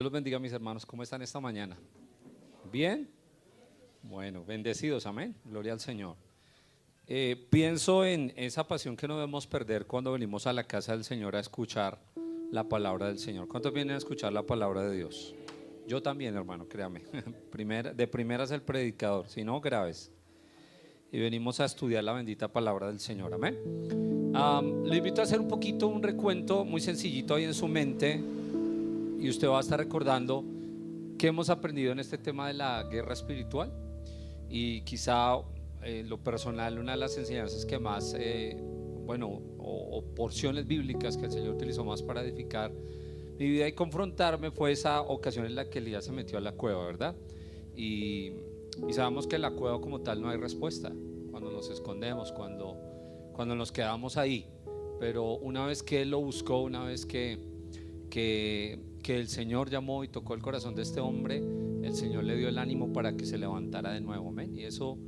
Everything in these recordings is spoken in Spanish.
Dios los bendiga, mis hermanos. ¿Cómo están esta mañana? ¿Bien? Bueno, bendecidos, amén. Gloria al Señor. Pienso en esa pasión que no debemos perder cuando venimos a la casa del Señor a escuchar la palabra del Señor. ¿Cuántos vienen a escuchar la palabra de Dios? Yo también, hermano, créame. De primeras el predicador, si no, graves. Y venimos a estudiar la bendita palabra del Señor, amén. Le invito a hacer un poquito un recuento muy sencillito ahí en su mente. Y usted va a estar recordando qué hemos aprendido en este tema de la guerra espiritual. Y quizá lo personal, una de las enseñanzas que más, o porciones bíblicas que el Señor utilizó más para edificar mi vida y confrontarme fue esa ocasión en la que Elías se metió a la cueva, ¿verdad? Y sabemos que en la cueva como tal no hay respuesta, cuando nos escondemos, cuando nos quedamos ahí. Pero una vez que él lo buscó, una vez que el Señor llamó y tocó el corazón de este hombre, el Señor le dio el ánimo para que se levantara de nuevo, amén. Y eso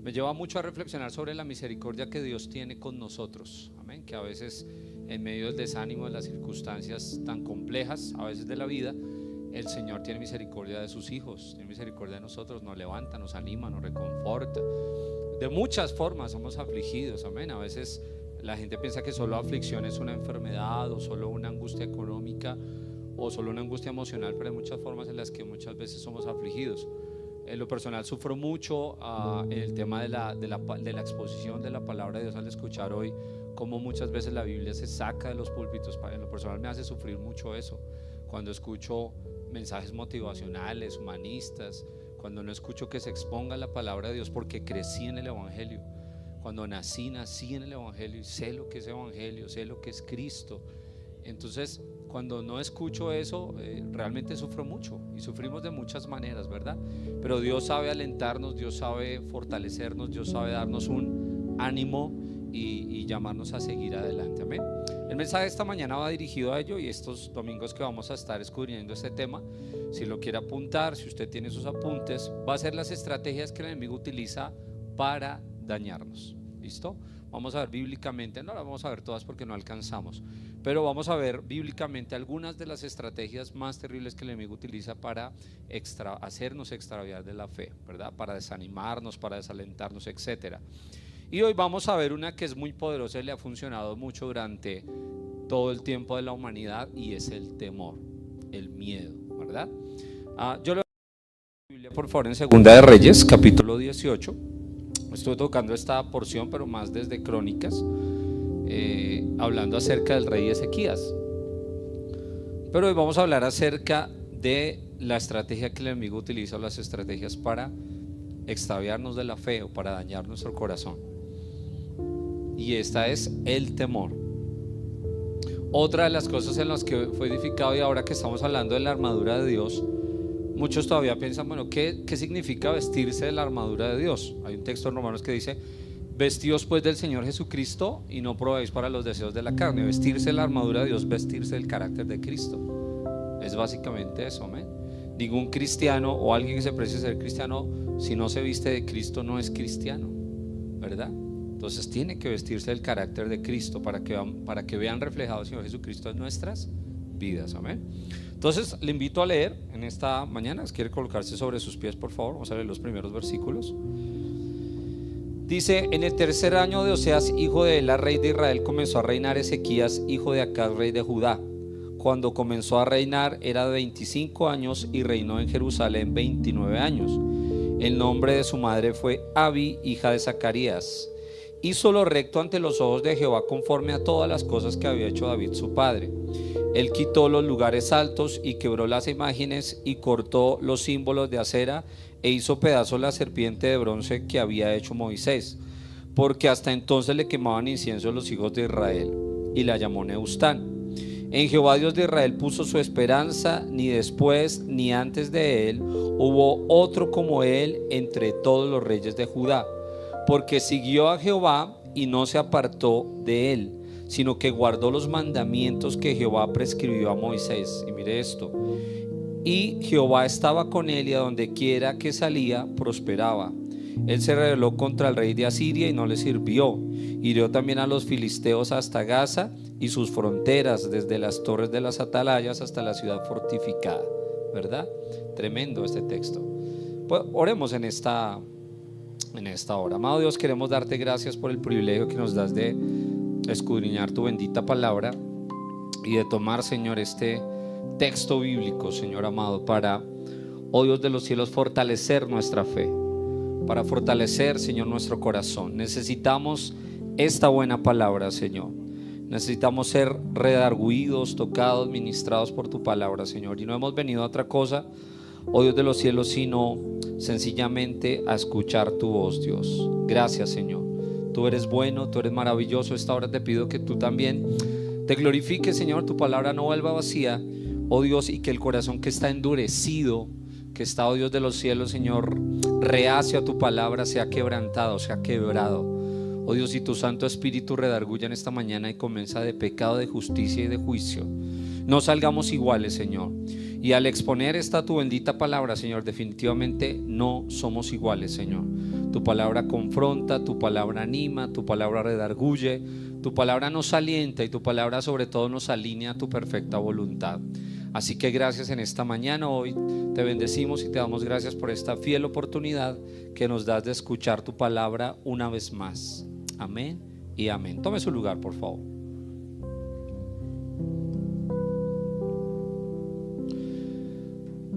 me lleva mucho a reflexionar sobre la misericordia que Dios tiene con nosotros, amén. Que a veces en medio del desánimo, de las circunstancias tan complejas a veces de la vida, el Señor tiene misericordia de sus hijos, tiene misericordia de nosotros, nos levanta, nos anima, nos reconforta. De muchas formas somos afligidos, amén. A veces la gente piensa que solo aflicción es una enfermedad o solo una angustia económica o solo una angustia emocional, pero hay muchas formas en las que muchas veces somos afligidos. En lo personal sufro mucho en el tema de la exposición de la palabra de Dios al escuchar hoy cómo muchas veces la Biblia se saca de los púlpitos. En lo personal me hace sufrir mucho eso, cuando escucho mensajes motivacionales, humanistas, cuando no escucho que se exponga la palabra de Dios, porque crecí en el Evangelio. Cuando nací en el Evangelio y sé lo que es Evangelio, sé lo que es Cristo. Entonces, cuando no escucho eso, realmente sufro mucho y sufrimos de muchas maneras, ¿verdad? Pero Dios sabe alentarnos, Dios sabe fortalecernos, Dios sabe darnos un ánimo y llamarnos a seguir adelante, amén. El mensaje de esta mañana va dirigido a ello y estos domingos que vamos a estar escudriñando este tema, si lo quiere apuntar, si usted tiene sus apuntes, va a ser las estrategias que el enemigo utiliza para dañarnos. ¿Listo? Vamos a ver bíblicamente, no las vamos a ver todas porque no alcanzamos, pero vamos a ver bíblicamente algunas de las estrategias más terribles que el enemigo utiliza para hacernos extraviar de la fe, ¿verdad? Para desanimarnos, para desalentarnos, etcétera. Y hoy vamos a ver una que es muy poderosa y le ha funcionado mucho durante todo el tiempo de la humanidad, y es el temor, el miedo, ¿verdad? Yo le voy a la Biblia, por favor, en Segunda de Reyes, capítulo 18. Estuve tocando esta porción, pero más desde Crónicas, hablando acerca del rey Ezequías. Pero hoy vamos a hablar acerca de la estrategia que el enemigo utiliza, o las estrategias para extraviarnos de la fe o para dañar nuestro corazón. Y esta es el temor. Otra de las cosas en las que fue edificado, y ahora que estamos hablando de la armadura de Dios, muchos todavía piensan, bueno, ¿qué significa vestirse de la armadura de Dios? Hay un texto en Romanos que dice: vestidos pues del Señor Jesucristo y no probéis para los deseos de la carne. Vestirse de la armadura de Dios, vestirse del carácter de Cristo. Es básicamente eso, amén. Ningún cristiano o alguien que se precie ser cristiano, si no se viste de Cristo, no es cristiano, ¿verdad? Entonces tiene que vestirse del carácter de Cristo para que vean reflejado al Señor Jesucristo en nuestras vidas, amén. Entonces le invito a leer en esta mañana. ¿Quiere colocarse sobre sus pies, por favor? Vamos a leer los primeros versículos. Dice: en el tercer año de Oseas, hijo de Ela, rey de Israel, comenzó a reinar Ezequías, hijo de Acaz, rey de Judá. Cuando comenzó a reinar era de 25 años y reinó en Jerusalén 29 años. El nombre de su madre fue Abi, hija de Zacarías. Hizo lo recto ante los ojos de Jehová, conforme a todas las cosas que había hecho David su padre. Él quitó los lugares altos y quebró las imágenes y cortó los símbolos de acera, e hizo pedazos la serpiente de bronce que había hecho Moisés, porque hasta entonces le quemaban incienso los hijos de Israel, y la llamó Nehuστán. En Jehová Dios de Israel puso su esperanza, ni después ni antes de él hubo otro como él entre todos los reyes de Judá, porque siguió a Jehová y no se apartó de él, sino que guardó los mandamientos que Jehová prescribió a Moisés. Y mire esto: y Jehová estaba con él, y a donde quiera que salía prosperaba. Él se rebeló contra el rey de Asiria y no le sirvió. Hirió también a los filisteos hasta Gaza y sus fronteras, desde las torres de las atalayas hasta la ciudad fortificada. ¿verdad? Tremendo este texto. Pues oremos en esta hora. Amado Dios, queremos darte gracias por el privilegio que nos das de escudriñar tu bendita palabra y de tomar, Señor, este texto bíblico, Señor amado, para, oh Dios de los cielos, fortalecer nuestra fe, para fortalecer, Señor, nuestro corazón. Necesitamos esta buena palabra, Señor. Necesitamos ser redarguidos, tocados, ministrados por tu palabra, Señor. Y no hemos venido a otra cosa, oh Dios de los cielos, sino sencillamente a escuchar tu voz, Dios. Gracias, Señor. Tú eres bueno, tú eres maravilloso. Esta hora te pido que tú también te glorifiques, Señor. Tu palabra no vuelva vacía, oh Dios, y que el corazón que está endurecido, que está, oh Dios de los cielos, Señor, reacio a tu palabra, sea quebrantado, sea quebrado. Oh Dios, y tu Santo Espíritu redarguya en esta mañana y convenza de pecado, de justicia y de juicio. No salgamos iguales, Señor. Y al exponer esta tu bendita palabra, Señor, definitivamente no somos iguales, Señor. Tu palabra confronta, tu palabra anima, tu palabra redarguye, tu palabra nos alienta y tu palabra sobre todo nos alinea a tu perfecta voluntad. Así que gracias en esta mañana. Hoy te bendecimos y te damos gracias por esta fiel oportunidad que nos das de escuchar tu palabra una vez más. Amén y amén. Tome su lugar, por favor.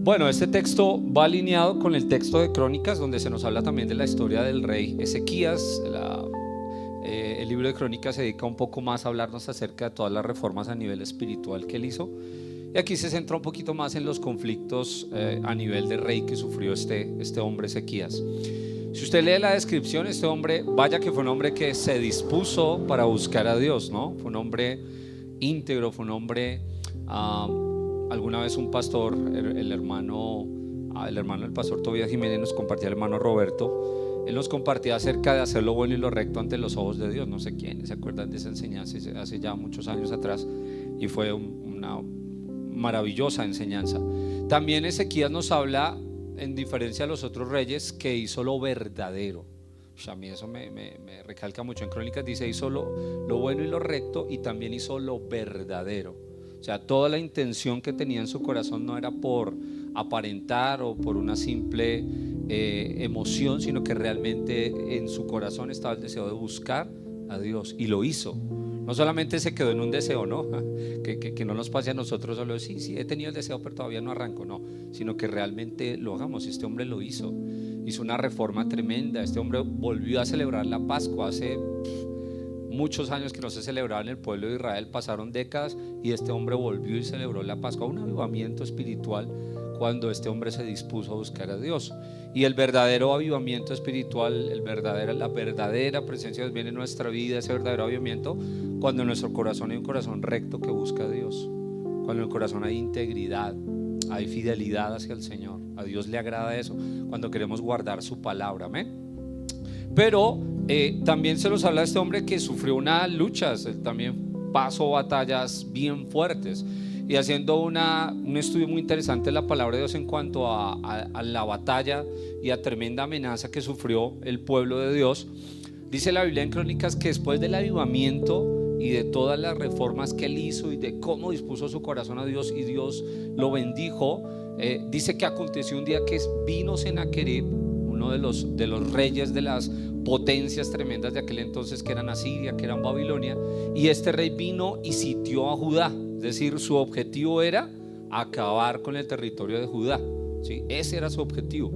Bueno, este texto va alineado con el texto de Crónicas, donde se nos habla también de la historia del rey Ezequías. El libro de Crónicas se dedica un poco más a hablarnos acerca de todas las reformas a nivel espiritual que él hizo. Y aquí se centra un poquito más en los conflictos a nivel de rey que sufrió este hombre Ezequías. Si usted lee la descripción, este hombre, vaya que fue un hombre que se dispuso para buscar a Dios, ¿no? Fue un hombre íntegro, fue un hombre, alguna vez un pastor, el hermano del pastor Tobías Jiménez nos compartía, el hermano Roberto, él nos compartía acerca de hacer lo bueno y lo recto ante los ojos de Dios. No sé quiénes se acuerdan de esa enseñanza hace ya muchos años atrás, y fue una maravillosa enseñanza. También Ezequías nos habla, en diferencia a los otros reyes, que hizo lo verdadero. O sea, a mí eso me recalca mucho. En Crónicas dice: hizo lo bueno y lo recto, y también hizo lo verdadero. O sea, toda la intención que tenía en su corazón no era por aparentar o por una simple emoción, sino que realmente en su corazón estaba el deseo de buscar a Dios, y lo hizo. No solamente se quedó en un deseo, ¿no? Que no nos pase a nosotros solo, sí, he tenido el deseo pero todavía no arranco, no, sino que realmente lo hagamos. Este hombre lo hizo una reforma tremenda. Este hombre volvió a celebrar la Pascua. Hace muchos años que no se celebraba en el pueblo de Israel, pasaron décadas, y este hombre volvió y celebró la Pascua. Un avivamiento espiritual cuando este hombre se dispuso a buscar a Dios. Y el verdadero avivamiento espiritual, la verdadera presencia de Dios viene en nuestra vida, ese verdadero avivamiento, cuando en nuestro corazón hay un corazón recto que busca a Dios, cuando en el corazón hay integridad, hay fidelidad hacia el Señor. A Dios le agrada eso, cuando queremos guardar su palabra. Amén. Pero también se nos habla de este hombre que sufrió unas luchas, también pasó batallas bien fuertes. Y haciendo un estudio muy interesante de la palabra de Dios en cuanto a la batalla y a tremenda amenaza que sufrió el pueblo de Dios, dice la Biblia en Crónicas que después del avivamiento y de todas las reformas que él hizo y de cómo dispuso su corazón a Dios y Dios lo bendijo, dice que aconteció un día que vino Sennacherib, uno de los reyes de las potencias tremendas de aquel entonces, que eran Asiria, que eran Babilonia, y este rey vino y sitió a Judá. Es decir, su objetivo era acabar con el territorio de Judá, ¿sí? Ese era su objetivo.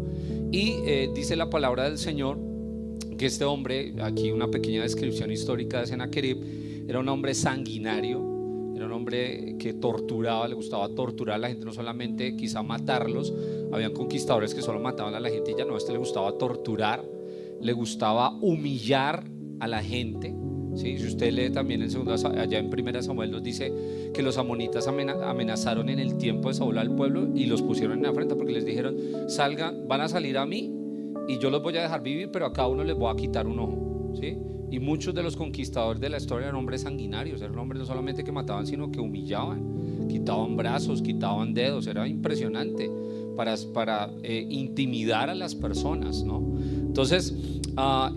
Y dice la palabra del Señor que este hombre, aquí una pequeña descripción histórica de Sennacherib, era un hombre sanguinario, era un hombre que torturaba, le gustaba torturar a la gente, no solamente quizá matarlos. Habían conquistadores que solo mataban a la gente y ya no, a este le gustaba torturar, le gustaba humillar a la gente. Sí, si usted lee también allá en 1 Samuel nos dice que los amonitas amenazaron en el tiempo de Saúl al pueblo y los pusieron en afrenta, porque les dijeron: salgan, van a salir a mí y yo los voy a dejar vivir, pero a cada uno les voy a quitar un ojo, ¿sí? Y muchos de los conquistadores de la historia eran hombres sanguinarios, eran hombres no solamente que mataban, sino que humillaban, quitaban brazos, quitaban dedos. Era impresionante para intimidar a las personas, ¿no? Entonces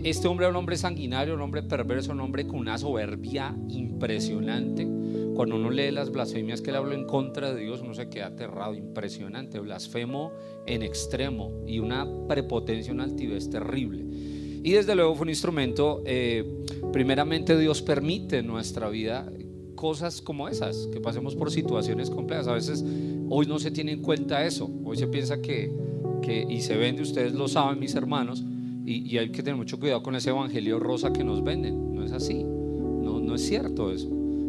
este hombre era un hombre sanguinario, un hombre perverso, un hombre con una soberbia impresionante. cuando uno lee las blasfemias que él habló en contra de Dios, uno se queda aterrado, impresionante, blasfemo en extremo y una prepotencia, una altivez terrible. Y desde luego fue un instrumento, primeramente Dios permite en nuestra vida cosas como esas, que pasemos por situaciones complejas. A veces hoy no se tiene en cuenta eso, hoy se piensa que y se vende, ustedes lo saben mis hermanos, y hay que tener mucho cuidado con ese evangelio rosa que nos venden. No es así, no es cierto eso.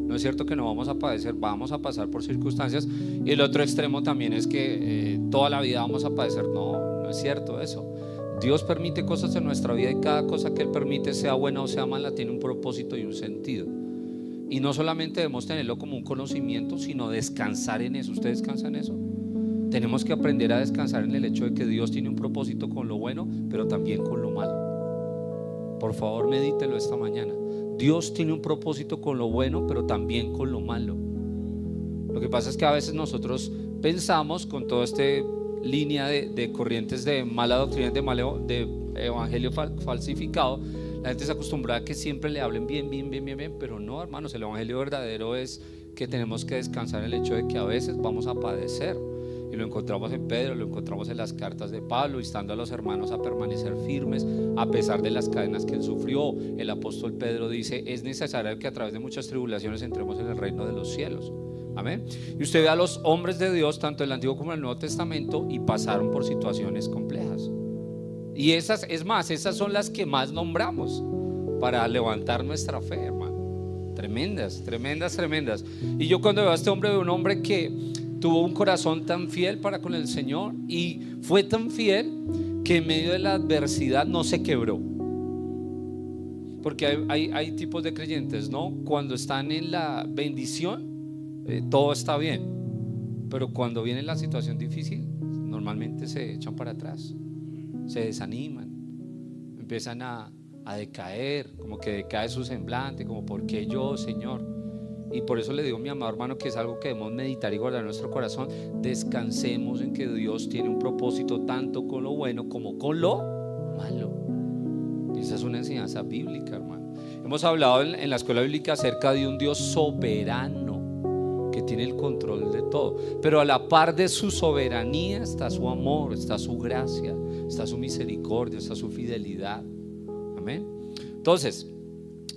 No es cierto que no vamos a padecer, vamos a pasar por circunstancias. Y el otro extremo también es que toda la vida vamos a padecer. No es cierto eso. Dios permite cosas en nuestra vida, y cada cosa que Él permite, sea buena o sea mala, tiene un propósito y un sentido. Y no solamente debemos tenerlo como un conocimiento, sino descansar en eso. ¿Usted descansa en eso? Tenemos que aprender a descansar en el hecho de que Dios tiene un propósito con lo bueno, pero también con lo malo. Por favor, medítelo esta mañana. Dios tiene un propósito con lo bueno, pero también con lo malo. Lo que pasa es que a veces nosotros pensamos, con toda esta línea de corrientes de mala doctrina, de evangelio falsificado, la gente se acostumbra a que siempre le hablen bien, pero no, hermanos, el evangelio verdadero es que tenemos que descansar en el hecho de que a veces vamos a padecer. Y lo encontramos en Pedro, lo encontramos en las cartas de Pablo, instando a los hermanos a permanecer firmes a pesar de las cadenas que él sufrió. El apóstol Pedro dice: es necesario que a través de muchas tribulaciones entremos en el reino de los cielos. Amén. Y usted ve a los hombres de Dios, tanto el Antiguo como el Nuevo Testamento, y pasaron por situaciones complejas. Y esas son las que más nombramos para levantar nuestra fe, hermano. Tremendas. Y yo cuando veo a este hombre, veo un hombre que tuvo un corazón tan fiel para con el Señor, y fue tan fiel que en medio de la adversidad no se quebró. Porque hay tipos de creyentes, ¿no? Cuando están en la bendición, todo está bien, pero cuando viene la situación difícil, normalmente se echan para atrás, se desaniman, empiezan a decaer, como que decae su semblante, como ¿por qué yo, Señor? Y por eso le digo, mi amado hermano, que es algo que debemos meditar y guardar en nuestro corazón. Descansemos en que Dios tiene un propósito tanto con lo bueno como con lo malo. Y esa es una enseñanza bíblica, hermano. Hemos hablado en la escuela bíblica acerca de un Dios soberano que tiene el control de todo, pero a la par de su soberanía está su amor, está su gracia, está su misericordia, está su fidelidad. Amén. Entonces,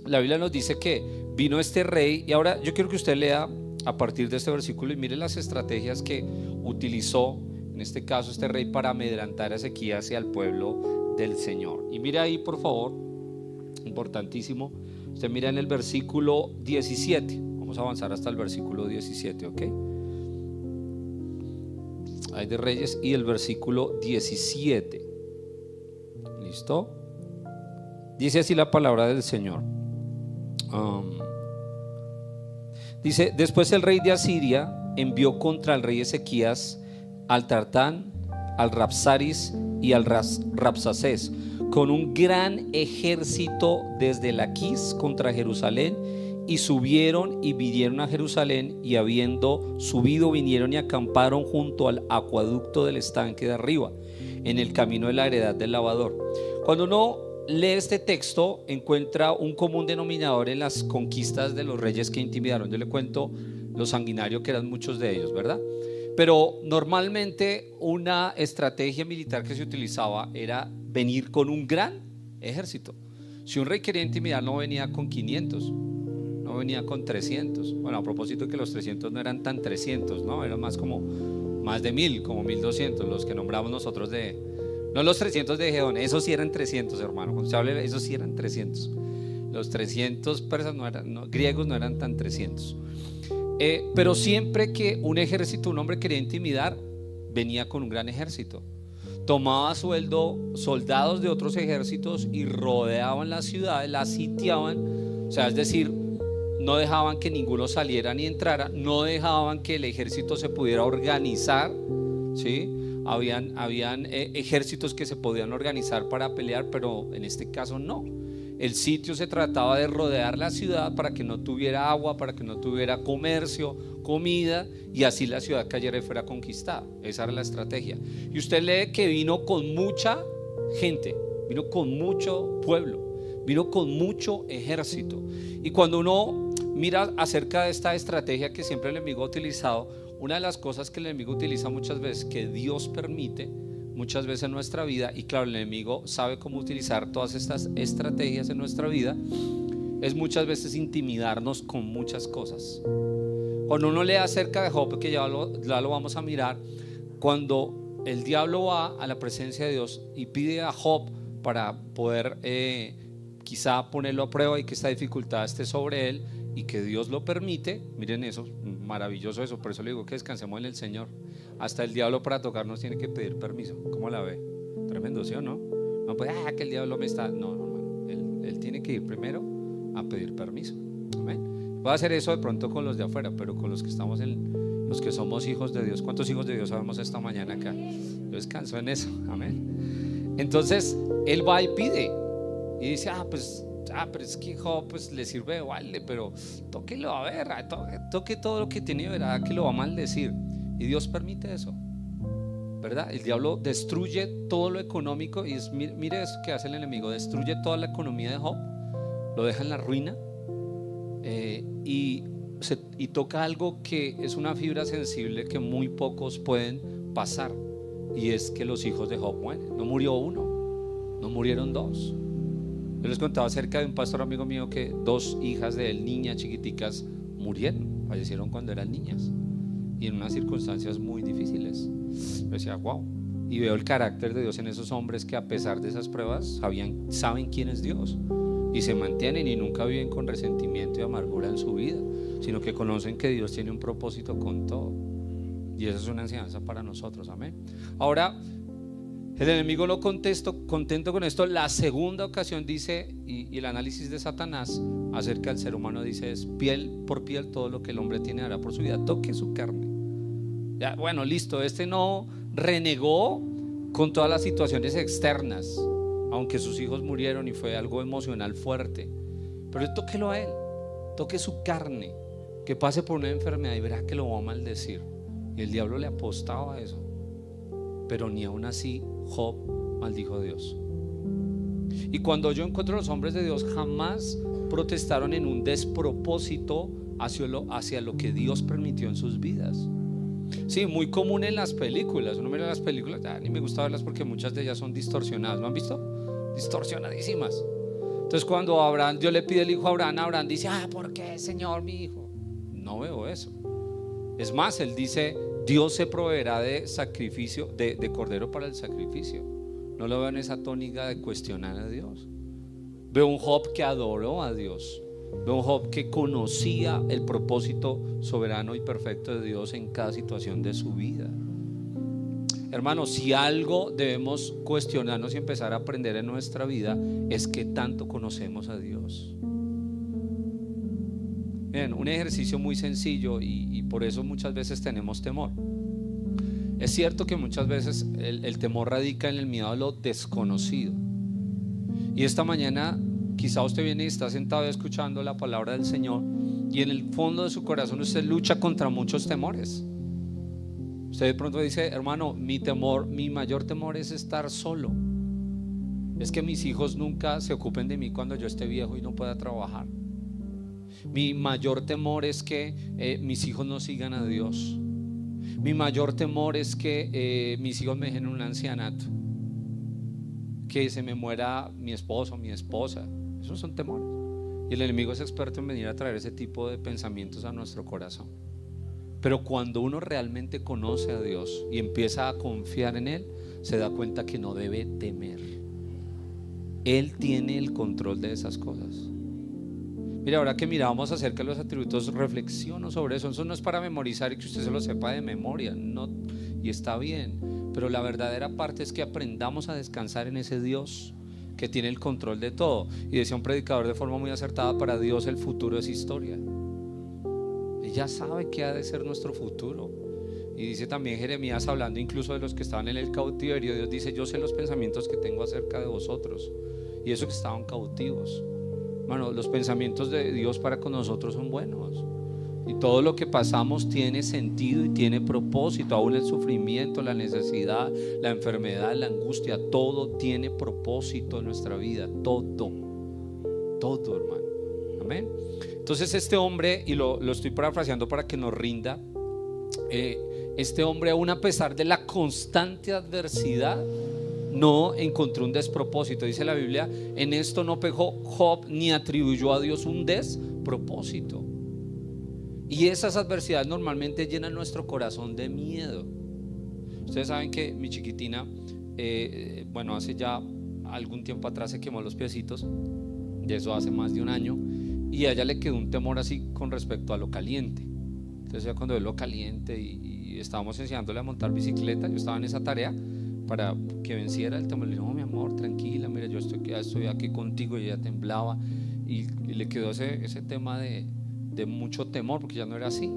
la Biblia nos dice que vino este rey, y ahora yo quiero que usted lea a partir de este versículo y mire las estrategias que utilizó en este caso este rey para amedrentar a Ezequías y al pueblo del Señor. Y mire ahí, por favor, importantísimo, usted mira en el versículo 17. Vamos a avanzar hasta el versículo 17, ¿ok? Hay de Reyes y el versículo 17. ¿Listo? Dice así la palabra del Señor. Dice: después el rey de Asiria envió contra el rey Ezequías al Tartán, al Rabsaris y al Rabsacés con un gran ejército desde Laquis contra Jerusalén, y subieron y vinieron a Jerusalén, y habiendo subido vinieron y acamparon junto al acueducto del estanque de arriba, en el camino de la heredad del lavador. Cuando uno lee este texto, encuentra un común denominador en las conquistas de los reyes que intimidaron. Yo le cuento lo sanguinario que eran muchos de ellos, ¿verdad? Pero normalmente una estrategia militar que se utilizaba era venir con un gran ejército. Si un rey quería intimidar, no venía con 500, no venía con 300. Bueno, a propósito, que los 300 no eran tan 300, ¿no? Eran más como más de 1000, como 1200, los que nombramos nosotros no los 300 de Gedeón, esos sí eran 300, hermano. Cuando se habla, esos sí eran 300. Los 300 persas griegos no eran tan 300. Pero siempre que un ejército, un hombre quería intimidar, venía con un gran ejército. Tomaba soldados de otros ejércitos y rodeaban la ciudad, la sitiaban. O sea, es decir, no dejaban que ninguno saliera ni entrara, no dejaban que el ejército se pudiera organizar, ¿sí? Habían ejércitos que se podían organizar para pelear, pero en este caso no. El sitio se trataba de rodear la ciudad para que no tuviera agua, para que no tuviera comercio, comida, y así la ciudad cayera y fuera conquistada. Esa era la estrategia. Y usted lee que vino con mucha gente, vino con mucho pueblo, vino con mucho ejército. Y cuando uno mira acerca de esta estrategia que siempre el enemigo ha utilizado. Una de las cosas que el enemigo utiliza muchas veces, que Dios permite muchas veces en nuestra vida, y claro, el enemigo sabe cómo utilizar todas estas estrategias en nuestra vida, es muchas veces intimidarnos con muchas cosas. Cuando uno lee acerca de Job, que ya lo vamos a mirar, cuando el diablo va a la presencia de Dios y pide a Job para poder quizá ponerlo a prueba y que esta dificultad esté sobre él y que Dios lo permite, miren eso, maravilloso eso, por eso le digo que descansemos en el Señor. Hasta el diablo para tocarnos tiene que pedir permiso. ¿Cómo la ve? Tremendo, ¿sí o no? No puede, que el diablo me está, no, hermano, él tiene que ir primero a pedir permiso. Amén. Voy a hacer eso de pronto con los de afuera, pero con los que estamos los que somos hijos de Dios. ¿Cuántos hijos de Dios sabemos esta mañana acá? Yo descanso en eso. Amén. Entonces él va y pide y dice, pero es que Job pues le sirve de balde, pero tóquelo a ver, toque todo lo que tiene, verá que lo va a maldecir. Y Dios permite eso, ¿verdad? El diablo destruye todo lo económico y mire eso que hace el enemigo, destruye toda la economía de Job, lo deja en la ruina, y toca algo que es una fibra sensible que muy pocos pueden pasar, y es que los hijos de Job mueren. No murió uno, no murieron dos. Yo les contaba acerca de un pastor amigo mío que 2 hijas de él, niñas chiquiticas, murieron, fallecieron cuando eran niñas y en unas circunstancias muy difíciles. Yo decía, wow. Y veo el carácter de Dios en esos hombres que a pesar de esas pruebas saben quién es Dios y se mantienen y nunca viven con resentimiento y amargura en su vida, sino que conocen que Dios tiene un propósito con todo. Y eso es una enseñanza para nosotros. Amén. Ahora, el enemigo no contento con esto, la segunda ocasión dice, y el análisis de Satanás acerca del ser humano dice, es piel por piel todo lo que el hombre tiene hará por su vida, toque su carne. Ya, bueno, listo, no renegó con todas las situaciones externas, aunque sus hijos murieron y fue algo emocional fuerte, pero tóquelo a él, toque su carne, que pase por una enfermedad y verá que lo va a maldecir. Y el diablo le apostaba a eso, pero ni aún así Job maldijo a Dios. Y cuando yo encuentro a los hombres de Dios, jamás protestaron en un despropósito hacia lo que Dios permitió en sus vidas. Sí, muy común en las películas. Uno mira las películas, ni me gusta verlas porque muchas de ellas son distorsionadas. ¿No han visto? Distorsionadísimas. Entonces cuando Dios le pide el hijo a Abraham dice, ¿por qué, Señor, mi hijo? No veo eso. Es más, él dice, Dios se proveerá de sacrificio, de cordero para el sacrificio. No lo veo en esa tónica de cuestionar a Dios. Veo un Job que adoró a Dios. Veo un Job que conocía el propósito soberano y perfecto de Dios en cada situación de su vida. Hermanos, si algo debemos cuestionarnos y empezar a aprender en nuestra vida, es que tanto conocemos a Dios. Miren, un ejercicio muy sencillo y por eso muchas veces tenemos temor. Es cierto que muchas veces el temor radica en el miedo a lo desconocido. Y esta mañana quizá usted viene y está sentado escuchando la palabra del Señor y en el fondo de su corazón usted lucha contra muchos temores. Usted de pronto dice, hermano, mi mayor temor es estar solo. Es que mis hijos nunca se ocupen de mí cuando yo esté viejo y no pueda trabajar. Mi mayor temor es que mis hijos no sigan a Dios. Mi mayor temor es que mis hijos me dejen en un ancianato, que se me muera mi esposo, mi esposa. Esos son temores. Y el enemigo es experto en venir a traer ese tipo de pensamientos a nuestro corazón. Pero cuando uno realmente conoce a Dios y empieza a confiar en Él, se da cuenta que no debe temer. Él tiene el control de esas cosas. Mira, ahora que miramos acerca de los atributos, reflexiono sobre eso. Eso no es para memorizar y que usted se lo sepa de memoria, no, y está bien, pero la verdadera parte es que aprendamos a descansar en ese Dios que tiene el control de todo. Y decía un predicador de forma muy acertada, para Dios el futuro es historia. Él ya sabe qué ha de ser nuestro futuro. Y dice también Jeremías, hablando incluso de los que estaban en el cautiverio, Dios dice, yo sé los pensamientos que tengo acerca de vosotros. Y eso que estaban cautivos. Bueno, los pensamientos de Dios para con nosotros son buenos. Y todo lo que pasamos tiene sentido y tiene propósito. Aún el sufrimiento, la necesidad, la enfermedad, la angustia, todo tiene propósito en nuestra vida. Todo, hermano. amén. Entonces este hombre, y lo estoy parafraseando para que nos rinda, este hombre, aún a pesar de la constante adversidad, no encontró un despropósito. Dice la Biblia, en esto no pecó Job ni atribuyó a Dios un despropósito. Y esas adversidades normalmente llenan nuestro corazón de miedo. Ustedes saben que mi chiquitina, bueno, hace ya algún tiempo atrás se quemó los piecitos, y eso hace más de un año, y a ella le quedó un temor así con respecto a lo caliente. Entonces ya cuando ve lo caliente y estábamos enseñándole a montar bicicleta, yo estaba en esa tarea para que venciera el temor. Le dije, no, mi amor, tranquila, mira, yo estoy aquí contigo. Y ella temblaba y le quedó ese tema de mucho temor, porque ya no era así.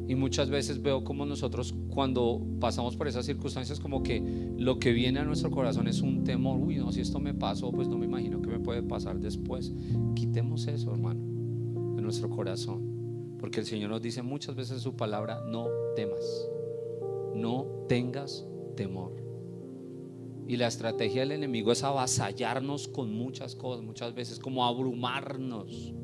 Y muchas veces veo como nosotros, cuando pasamos por esas circunstancias, como que lo que viene a nuestro corazón es un temor. Uy, no, si esto me pasó, pues no me imagino qué me puede pasar después. Quitemos eso, hermano, de nuestro corazón, porque el Señor nos dice muchas veces en su palabra: no temas, no tengas temor. Y la estrategia del enemigo es avasallarnos con muchas cosas, muchas veces como abrumarnos.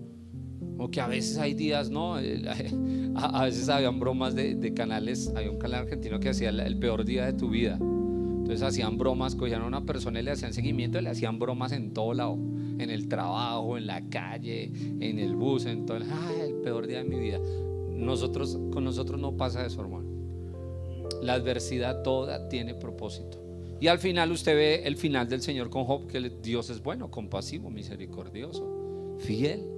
O que a veces hay días, ¿no? A veces habían bromas de canales. Había un canal argentino que hacía el peor día de tu vida. Entonces hacían bromas, cogían a una persona y le hacían seguimiento, y le hacían bromas en todo lado, en el trabajo, en la calle, en el bus, en todo. El peor día de mi vida. Con nosotros no pasa eso, hermano. La adversidad toda tiene propósito. Y al final usted ve el final del Señor con Job, que Dios es bueno, compasivo, misericordioso, fiel.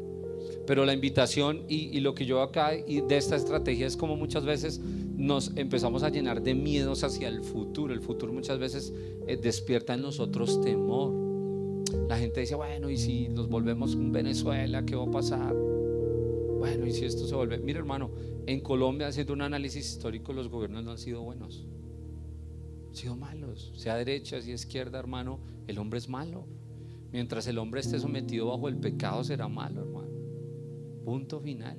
Pero la invitación y lo que yo acá y de esta estrategia es como muchas veces nos empezamos a llenar de miedos hacia el futuro. El futuro muchas veces despierta en nosotros temor. La gente dice, bueno, y si nos volvemos en Venezuela, ¿qué va a pasar? Bueno, y si esto se vuelve... Mira, hermano, en Colombia, haciendo un análisis histórico, los gobiernos no han sido buenos, han sido malos. Sea derecha, sea izquierda, hermano, el hombre es malo. Mientras el hombre esté sometido bajo el pecado, será malo, hermano. Punto final.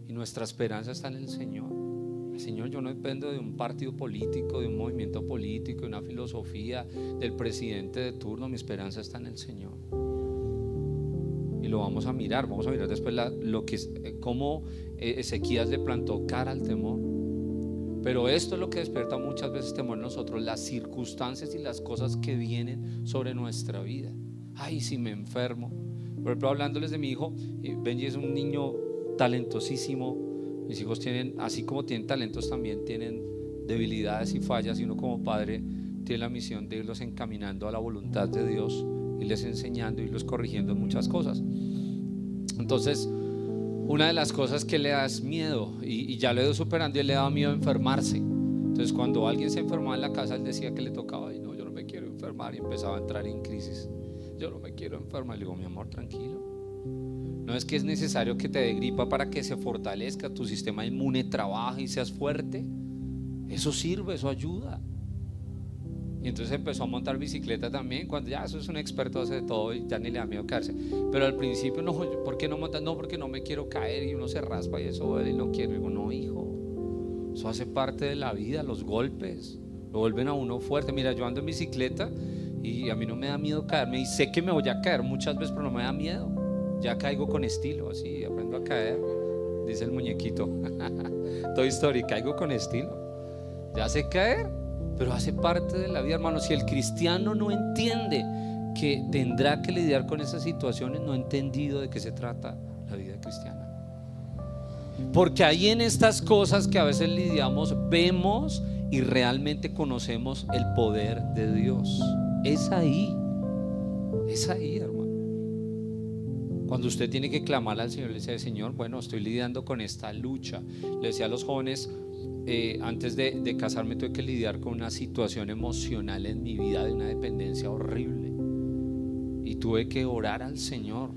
Y nuestra esperanza está en el Señor. El Señor, yo no dependo de un partido político, de un movimiento político, de una filosofía, del presidente de turno. Mi esperanza está en el Señor. Y lo vamos a mirar después cómo Ezequías le plantó cara al temor. Pero esto es lo que despierta muchas veces temor en nosotros: las circunstancias y las cosas que vienen sobre nuestra vida. Ay, si me enfermo. Por ejemplo, hablándoles de mi hijo, Benji es un niño talentosísimo. Mis hijos tienen, así como tienen talentos, también tienen debilidades y fallas, y uno como padre tiene la misión de irlos encaminando a la voluntad de Dios, irles enseñando, irlos corrigiendo en muchas cosas. Entonces, una de las cosas que le da es miedo, y ya lo he ido superando, y le daba miedo a enfermarse. Entonces, cuando alguien se enfermaba en la casa, él decía que le tocaba, y no, yo no me quiero enfermar, y empezaba a entrar en crisis. Yo no me quiero enfermar. Le digo, mi amor, tranquilo. No es que es necesario que te dé gripa para que se fortalezca tu sistema inmune, trabaje y seas fuerte. Eso sirve, eso ayuda. Y entonces empezó a montar bicicleta también. Cuando ya eso es un experto, hace de todo y ya ni le da miedo caerse. Pero al principio, no, ¿por qué no montas? No, porque no me quiero caer, y uno se raspa y eso duele y no quiero. Digo, no, hijo, eso hace parte de la vida. Los golpes lo vuelven a uno fuerte. Mira, yo ando en bicicleta y a mí no me da miedo caerme, y sé que me voy a caer muchas veces, pero no me da miedo. Ya caigo con estilo, así aprendo a caer, dice el muñequito. Toy Story, caigo con estilo. Ya sé caer, pero hace parte de la vida, hermano. Si el cristiano no entiende que tendrá que lidiar con esas situaciones, no ha entendido de qué se trata la vida cristiana. Porque ahí en estas cosas que a veces lidiamos, vemos y realmente conocemos el poder de Dios. Es ahí, hermano. Cuando usted tiene que clamar al Señor, le dice, Señor, bueno, estoy lidiando con esta lucha. Le decía a los jóvenes, antes de casarme tuve que lidiar con una situación emocional en mi vida, de una dependencia horrible, y tuve que orar al Señor,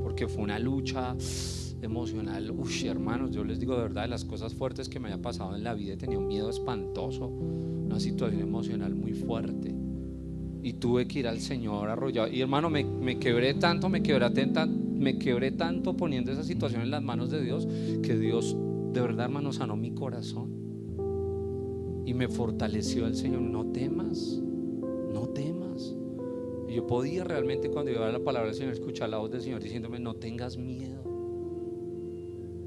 porque fue una lucha emocional. Uy, hermanos, yo les digo de verdad, de las cosas fuertes que me haya pasado en la vida, he tenido un miedo espantoso, una situación emocional muy fuerte, y tuve que ir al Señor arrollado. Y hermano, me quebré tanto, me quebré tanto poniendo esa situación en las manos de Dios, que Dios de verdad, hermano, sanó mi corazón y me fortaleció el Señor. No temas, no temas. Y yo podía realmente, cuando yo iba a la palabra del Señor, escuchar la voz del Señor diciéndome, no tengas miedo,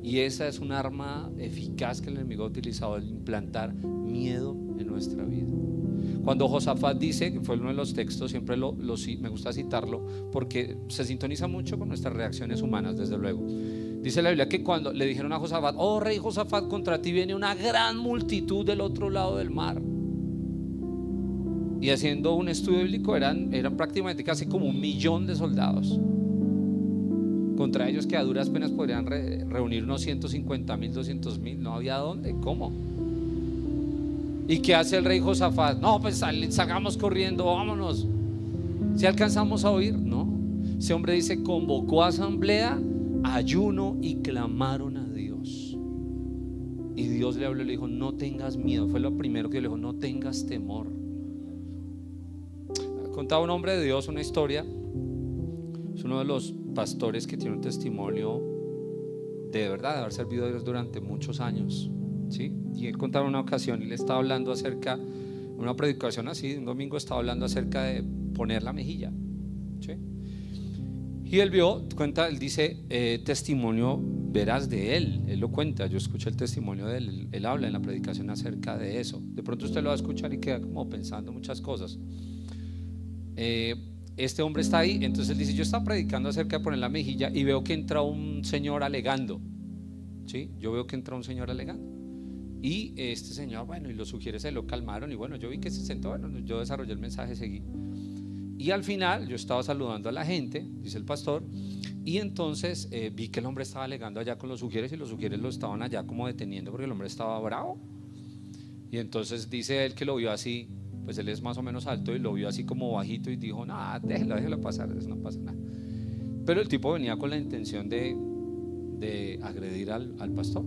Y esa es un arma eficaz que el enemigo ha utilizado, el implantar miedo en nuestra vida. Cuando Josafat dice, que fue uno de los textos, siempre me gusta citarlo porque se sintoniza mucho con nuestras reacciones humanas, desde luego. Dice la Biblia que cuando le dijeron a Josafat: oh rey Josafat, contra ti viene una gran multitud del otro lado del mar. Y haciendo un estudio bíblico eran prácticamente casi como 1 millón de soldados contra ellos, que a duras penas podrían reunir unos 150,000, 200,000. No había dónde, ¿cómo? ¿Y qué hace el rey Josafat? No, pues salgamos corriendo, vámonos. Si alcanzamos a oír, no. Ese hombre dice: convocó asamblea, ayuno y clamaron a Dios. Y Dios le habló y le dijo: no tengas miedo. Fue lo primero que le dijo: no tengas temor. Contaba un hombre de Dios una historia. Es uno de los pastores que tiene un testimonio de verdad de haber servido a Dios durante muchos años, ¿sí? Y él contaba una ocasión y le estaba hablando acerca, una predicación así, un domingo, estaba hablando acerca de poner la mejilla, ¿sí? Y él él dice, testimonio veraz de él lo cuenta, yo escuché el testimonio de él, él habla en la predicación acerca de eso. De pronto usted lo va a escuchar y queda como pensando muchas cosas. Este hombre está ahí, entonces él dice: yo estaba predicando acerca de poner la mejilla y veo que entra un señor alegando, ¿sí? Yo veo que entra un señor alegando. Y este señor, bueno, y los sugieres se lo calmaron. Y bueno, yo vi que se sentó, bueno, yo desarrollé el mensaje, seguí. Y al final yo estaba saludando a la gente, dice el pastor, y entonces vi que el hombre estaba alegando allá con los sugieres, y los sugieres lo estaban allá como deteniendo porque el hombre estaba bravo. Y entonces dice él que lo vio así, pues él es más o menos alto, y lo vio así como bajito y dijo: nada, déjelo pasar, no pasa nada. Pero el tipo venía con la intención de agredir al pastor.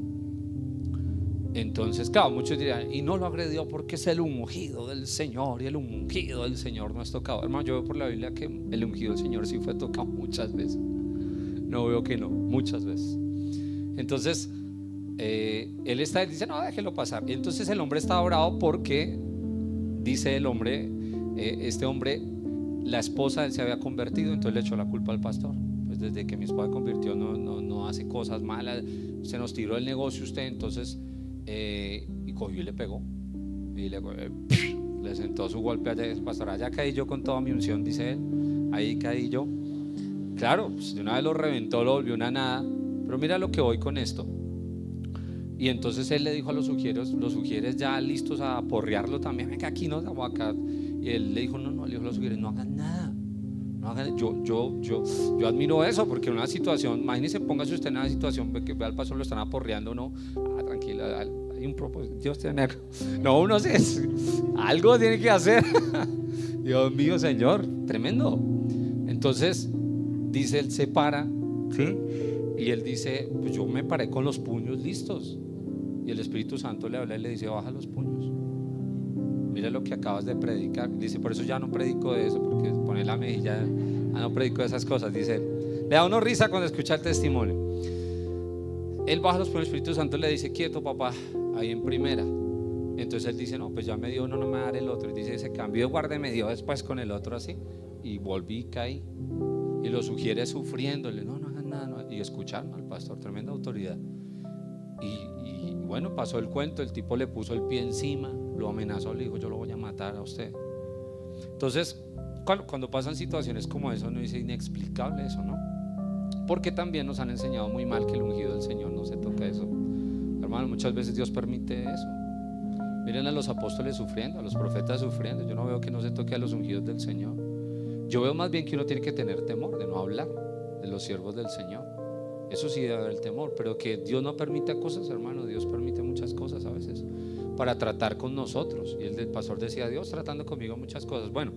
Entonces, claro, muchos dirán: y no lo agredió porque es el ungido del Señor, y el ungido del Señor no es tocado. Hermano, yo veo por la Biblia que el ungido del Señor sí fue tocado muchas veces. No veo que no, muchas veces. Entonces él dice: no, déjelo pasar. Entonces el hombre estaba bravo porque, dice el hombre, este hombre, la esposa de él se había convertido, entonces le echó la culpa al pastor. Pues desde que mi esposa se convirtió no hace cosas malas, se nos tiró el negocio usted. Entonces y cogió y le pegó, y le sentó su golpe allá. Pastor, allá caí yo con toda mi unción, dice él, ahí caí yo. Claro, pues de una vez lo reventó, lo volvió una nada. Pero mira lo que voy con esto. Y entonces él le dijo a los sugieres ya listos a porrearlo también: venga, aquí nos vamos acá. Y él le dijo: no, le dijo a los sugieres: no hagan nada, no hagan. Yo admiro eso, porque en una situación, imagínese, póngase usted en una situación que ve al pastor, lo están aporreando, no, tranquila, hay un propósito, Dios tiene algo. No, uno algo tiene que hacer. Dios mío, Señor, tremendo. Entonces dice, él se para, ¿sí? Y él dice: pues yo me paré con los puños listos. Y el Espíritu Santo le habla y le dice: baja los puños. Mira lo que acabas de predicar. Dice: por eso ya no predico de eso, porque poner la mejilla, no predico de esas cosas. Dice él. Le da uno risa cuando escucha el testimonio. Él baja los puños, el Espíritu Santo le dice: quieto, papá, ahí en primera. Entonces él dice: no, pues ya me dio uno, no me va a dar el otro. Y dice: se cambió de guardia, me dio después con el otro así. Y volví y caí. Y lo sugiere sufriéndole: no hagan nada, no. Y escucharon al pastor, tremenda autoridad. Y bueno, pasó el cuento. El tipo le puso el pie encima, lo amenazó, le dijo: yo lo voy a matar a usted. Entonces, cuando pasan situaciones como eso, uno dice: inexplicable eso, ¿no? Porque también nos han enseñado muy mal que el ungido del Señor no se toca eso. Hermano, muchas veces Dios permite eso. Miren a los apóstoles sufriendo, a los profetas sufriendo. Yo no veo que no se toque a los ungidos del Señor. Yo veo más bien que uno tiene que tener temor de no hablar de los siervos del Señor. Eso sí debe haber el temor, pero que Dios no permita cosas, hermano. Dios permite muchas cosas a veces para tratar con nosotros. Y el pastor decía: Dios tratando conmigo muchas cosas. Bueno,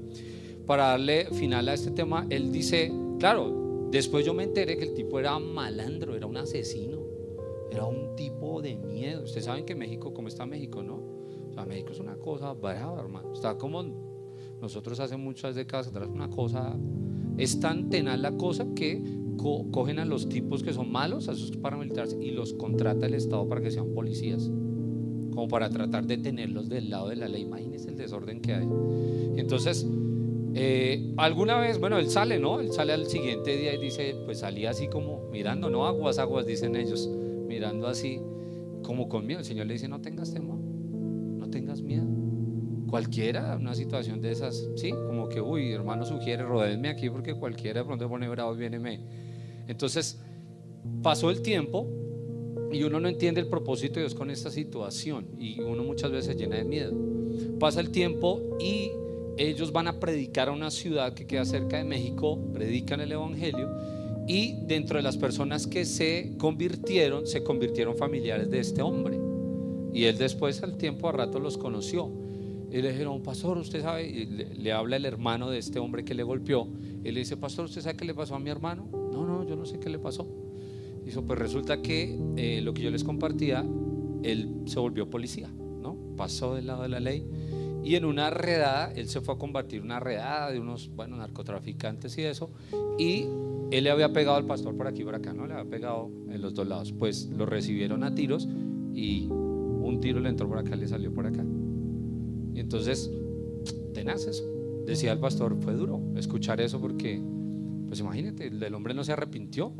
para darle final a este tema, él dice: claro, después yo me enteré que el tipo era malandro, era un asesino, era un tipo de miedo. Ustedes saben que México, ¿cómo está México, no? O sea, México es una cosa brava, hermano. Está como nosotros hace muchas décadas atrás, una cosa, es tan tenaz la cosa que cogen a los tipos que son malos, a esos paramilitares, y los contrata el Estado para que sean policías, como para tratar de tenerlos del lado de la ley. Imagínense el desorden que hay. Entonces alguna vez, bueno, él sale al siguiente día y dice, pues salía así como mirando, no, aguas, dicen ellos, mirando así, como con miedo. El Señor le dice: no tengas temor, no tengas miedo. Cualquiera, una situación de esas, sí, como que, uy, hermano, sugiere, rodéenme aquí porque cualquiera de pronto se pone bravo y viene. Entonces, pasó el tiempo y uno no entiende el propósito de Dios con esta situación y uno muchas veces se llena de miedo. Pasa el tiempo y ellos van a predicar a una ciudad que queda cerca de México, predican el evangelio, y dentro de las personas que se convirtieron familiares de este hombre, y él después al tiempo a rato los conoció. Y le dijeron: pastor, usted sabe, y le habla el hermano de este hombre que le golpeó, y le dice: pastor, ¿usted sabe qué le pasó a mi hermano? No, yo no sé qué le pasó. Dijo: pues resulta que lo que yo les compartía, él se volvió policía, ¿no? Pasó del lado de la ley, y en una redada, él se fue a combatir una redada de unos, narcotraficantes y eso, y él le había pegado al pastor por aquí y por acá, ¿no? Le había pegado en los dos lados. Pues lo recibieron a tiros y un tiro le entró por acá, le salió por acá. Y entonces, tenaz eso. Decía el pastor: fue duro escuchar eso porque, pues imagínate, el hombre no se arrepintió,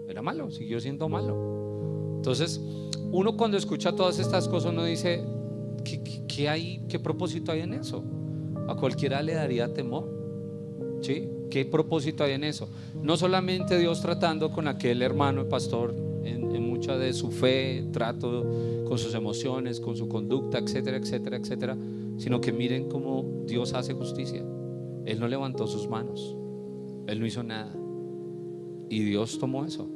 era malo, siguió siendo malo. Entonces, uno cuando escucha todas estas cosas, uno dice: ¿qué propósito hay en eso? A cualquiera le daría temor, ¿sí? ¿Qué propósito hay en eso? No solamente Dios tratando con aquel hermano, el pastor, en mucha de su fe, trato con sus emociones, con su conducta, etcétera, etcétera, etcétera, sino que miren cómo Dios hace justicia. Él no levantó sus manos, él no hizo nada, y Dios tomó eso.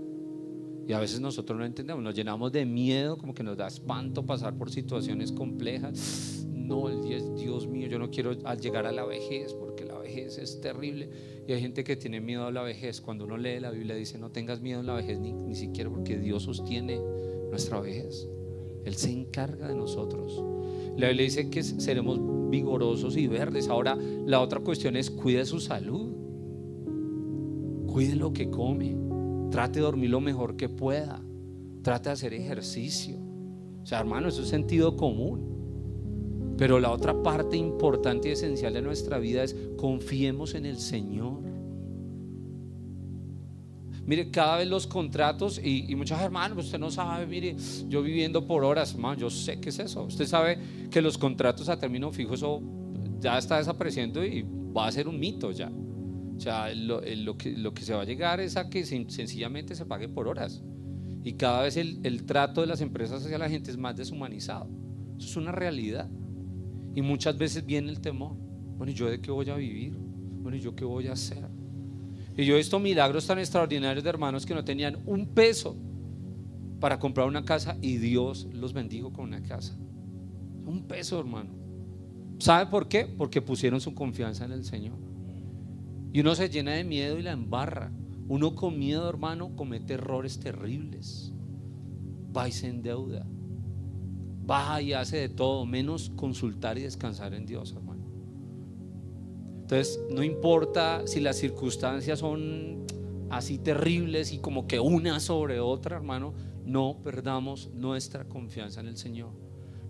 Y a veces nosotros no entendemos, nos llenamos de miedo, como que nos da espanto pasar por situaciones complejas. No, Dios mío, yo no quiero llegar a la vejez porque la vejez es terrible. Y hay gente que tiene miedo a la vejez. Cuando uno lee la Biblia dice: no tengas miedo en la vejez, ni siquiera, porque Dios sostiene nuestra vejez. Él se encarga de nosotros. La Biblia dice que seremos vigorosos y verdes. Ahora, la otra cuestión es: cuide su salud, cuide lo que come, trate de dormir lo mejor que pueda, trate de hacer ejercicio. O sea, hermano, eso es sentido común. Pero la otra parte importante y esencial de nuestra vida es: confiemos en el Señor. Mire, cada vez los contratos, y muchas hermanas, usted no sabe, mire, yo viviendo por horas, hermano, yo sé qué es eso. Usted sabe que los contratos a término fijo, eso ya está desapareciendo y va a ser un mito ya. O sea, lo que se va a llegar es a que sencillamente se pague por horas. Y cada vez el trato de las empresas hacia la gente es más deshumanizado. Eso es una realidad. Y muchas veces viene el temor: bueno, ¿y yo de qué voy a vivir? Bueno, ¿y yo qué voy a hacer? Y yo he visto milagros tan extraordinarios de hermanos que no tenían un peso para comprar una casa y Dios los bendijo con una casa. Un peso, hermano. ¿Sabe por qué? Porque pusieron su confianza en el Señor. Y uno se llena de miedo y la embarra. Uno con miedo, hermano, comete errores terribles. Va y se endeuda, va y hace de todo menos consultar y descansar en Dios, hermano. Entonces, no importa si las circunstancias son así terribles y como que una sobre otra, hermano, no perdamos nuestra confianza en el Señor.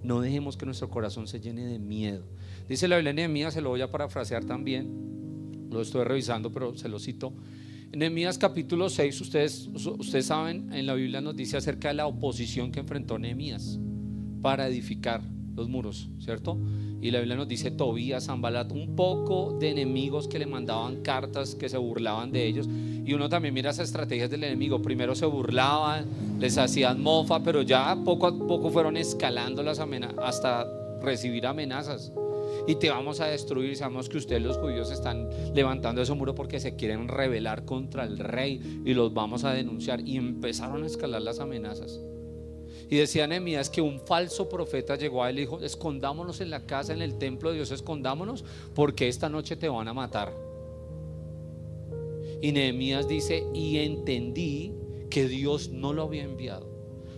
No dejemos que nuestro corazón se llene de miedo. Dice la Biblia en Nehemías, se lo voy a parafrasear también, lo estoy revisando pero se lo cito. En Nehemías capítulo 6, ustedes saben, en la Biblia nos dice acerca de la oposición que enfrentó Nehemías para edificar los muros, ¿cierto? Y la Biblia nos dice Tobías, Sanbalat, un poco de enemigos que le mandaban cartas, que se burlaban de ellos. Y uno también mira esas estrategias del enemigo: primero se burlaban, les hacían mofa, pero ya poco a poco fueron escalando las amenazas hasta recibir amenazas. Y te vamos a destruir, sabemos que ustedes los judíos están levantando ese muro porque se quieren rebelar contra el rey y los vamos a denunciar. Y empezaron a escalar las amenazas. Y decía Nehemías que un falso profeta llegó a él y dijo: escondámonos en la casa, en el templo de Dios, escondámonos porque esta noche te van a matar. Y Nehemías dice: y entendí que Dios no lo había enviado,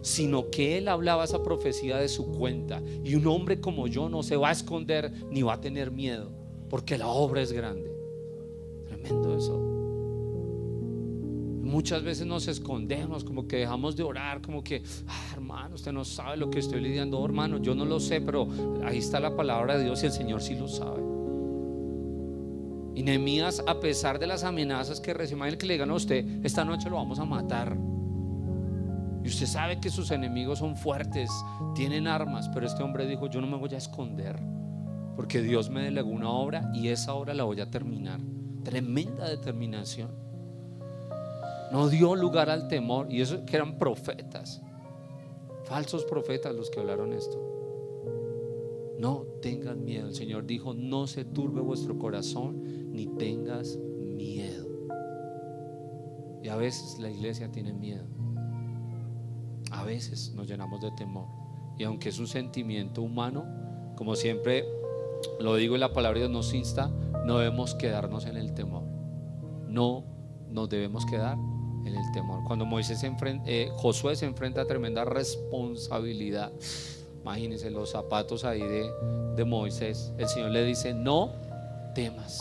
sino que él hablaba esa profecía de su cuenta. Y un hombre como yo no se va a esconder ni va a tener miedo, porque la obra es grande. Tremendo eso. Muchas veces nos escondemos, como que dejamos de orar, como que hermano, usted no sabe lo que estoy lidiando. Oh, hermano, yo no lo sé, pero ahí está la palabra de Dios y el Señor sí lo sabe. Y Nehemías, a pesar de las amenazas que recibe, el que le digan a usted: esta noche lo vamos a matar, Y usted sabe que sus enemigos son fuertes, tienen armas, pero este hombre dijo: yo no me voy a esconder, porque Dios me delegó una obra y esa obra la voy a terminar. Tremenda determinación. No dio lugar al temor. Y eso que eran profetas, falsos profetas los que hablaron esto. No tengan miedo. El Señor dijo: no se turbe vuestro corazón, ni tengas miedo. Y a veces la iglesia tiene miedo. A veces nos llenamos de temor. Y aunque es un sentimiento humano, como siempre lo digo en la palabra de Dios, nos insta: no debemos quedarnos en el temor. No nos debemos quedar en el temor. Cuando Josué se enfrenta a tremenda responsabilidad, imagínense los zapatos ahí de Moisés. El Señor le dice: no temas.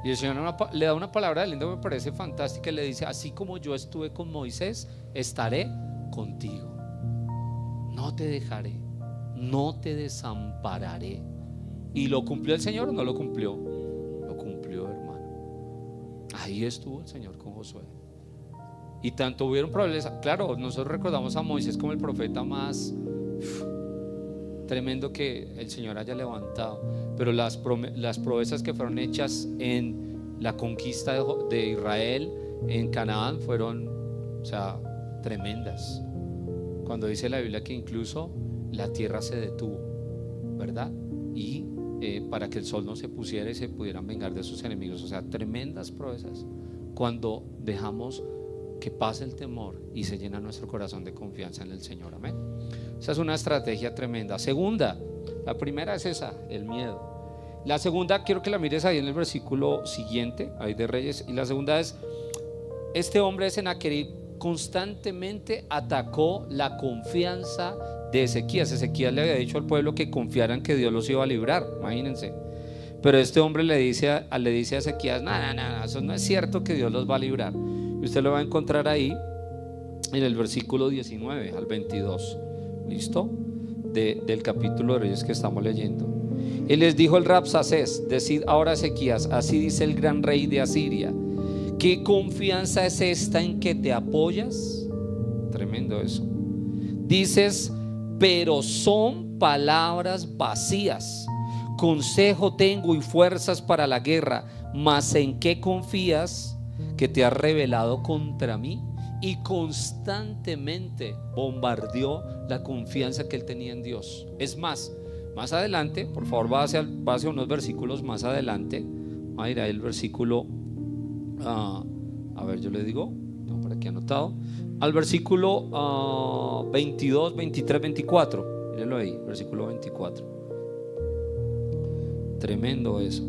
Y el Señor le da una palabra linda que me parece fantástica. Le dice: así como yo estuve con Moisés, estaré contigo. No te dejaré, no te desampararé. ¿Y lo cumplió el Señor o no lo cumplió? Lo cumplió, hermano. Ahí estuvo el Señor con Josué. Y tanto hubieron problemas. Claro, nosotros recordamos a Moisés como el profeta más tremendo que el Señor haya levantado, pero las proezas que fueron hechas en la conquista de Israel en Canaán fueron, o sea, tremendas. Cuando dice la Biblia que incluso la tierra se detuvo, ¿verdad? Y para que el sol no se pusiera y se pudieran vengar de sus enemigos. O sea, tremendas proezas cuando dejamos que pase el temor y se llena nuestro corazón de confianza en el Señor. Amén. Esa es una estrategia tremenda. Segunda, la primera es esa, el miedo. La segunda, quiero que la mires ahí en el versículo siguiente, ahí de Reyes. Y la segunda es: este hombre de Sennacherib constantemente atacó la confianza de Ezequías. Ezequías le había dicho al pueblo que confiaran que Dios los iba a librar, imagínense. Pero este hombre le dice a Ezequías: no, eso no es cierto que Dios los va a librar. Y usted lo va a encontrar ahí en el versículo 19 al 22. ¿Listo? Del capítulo de Reyes que estamos leyendo. Y les dijo el Rabsacés: decid ahora a Ezequías: así dice el gran rey de Asiria, ¿qué confianza es esta en que te apoyas? Tremendo eso. Dices: pero son palabras vacías. Consejo tengo y fuerzas para la guerra, mas ¿en qué confías que te has rebelado contra mí? Y constantemente bombardeó la confianza que él tenía en Dios. Es más adelante, por favor, va hacia unos versículos más adelante. Va a ir ahí el versículo, a ver, yo le digo, no, por aquí anotado, al versículo 22, 23, 24. Mírenlo ahí, versículo 24. Tremendo eso.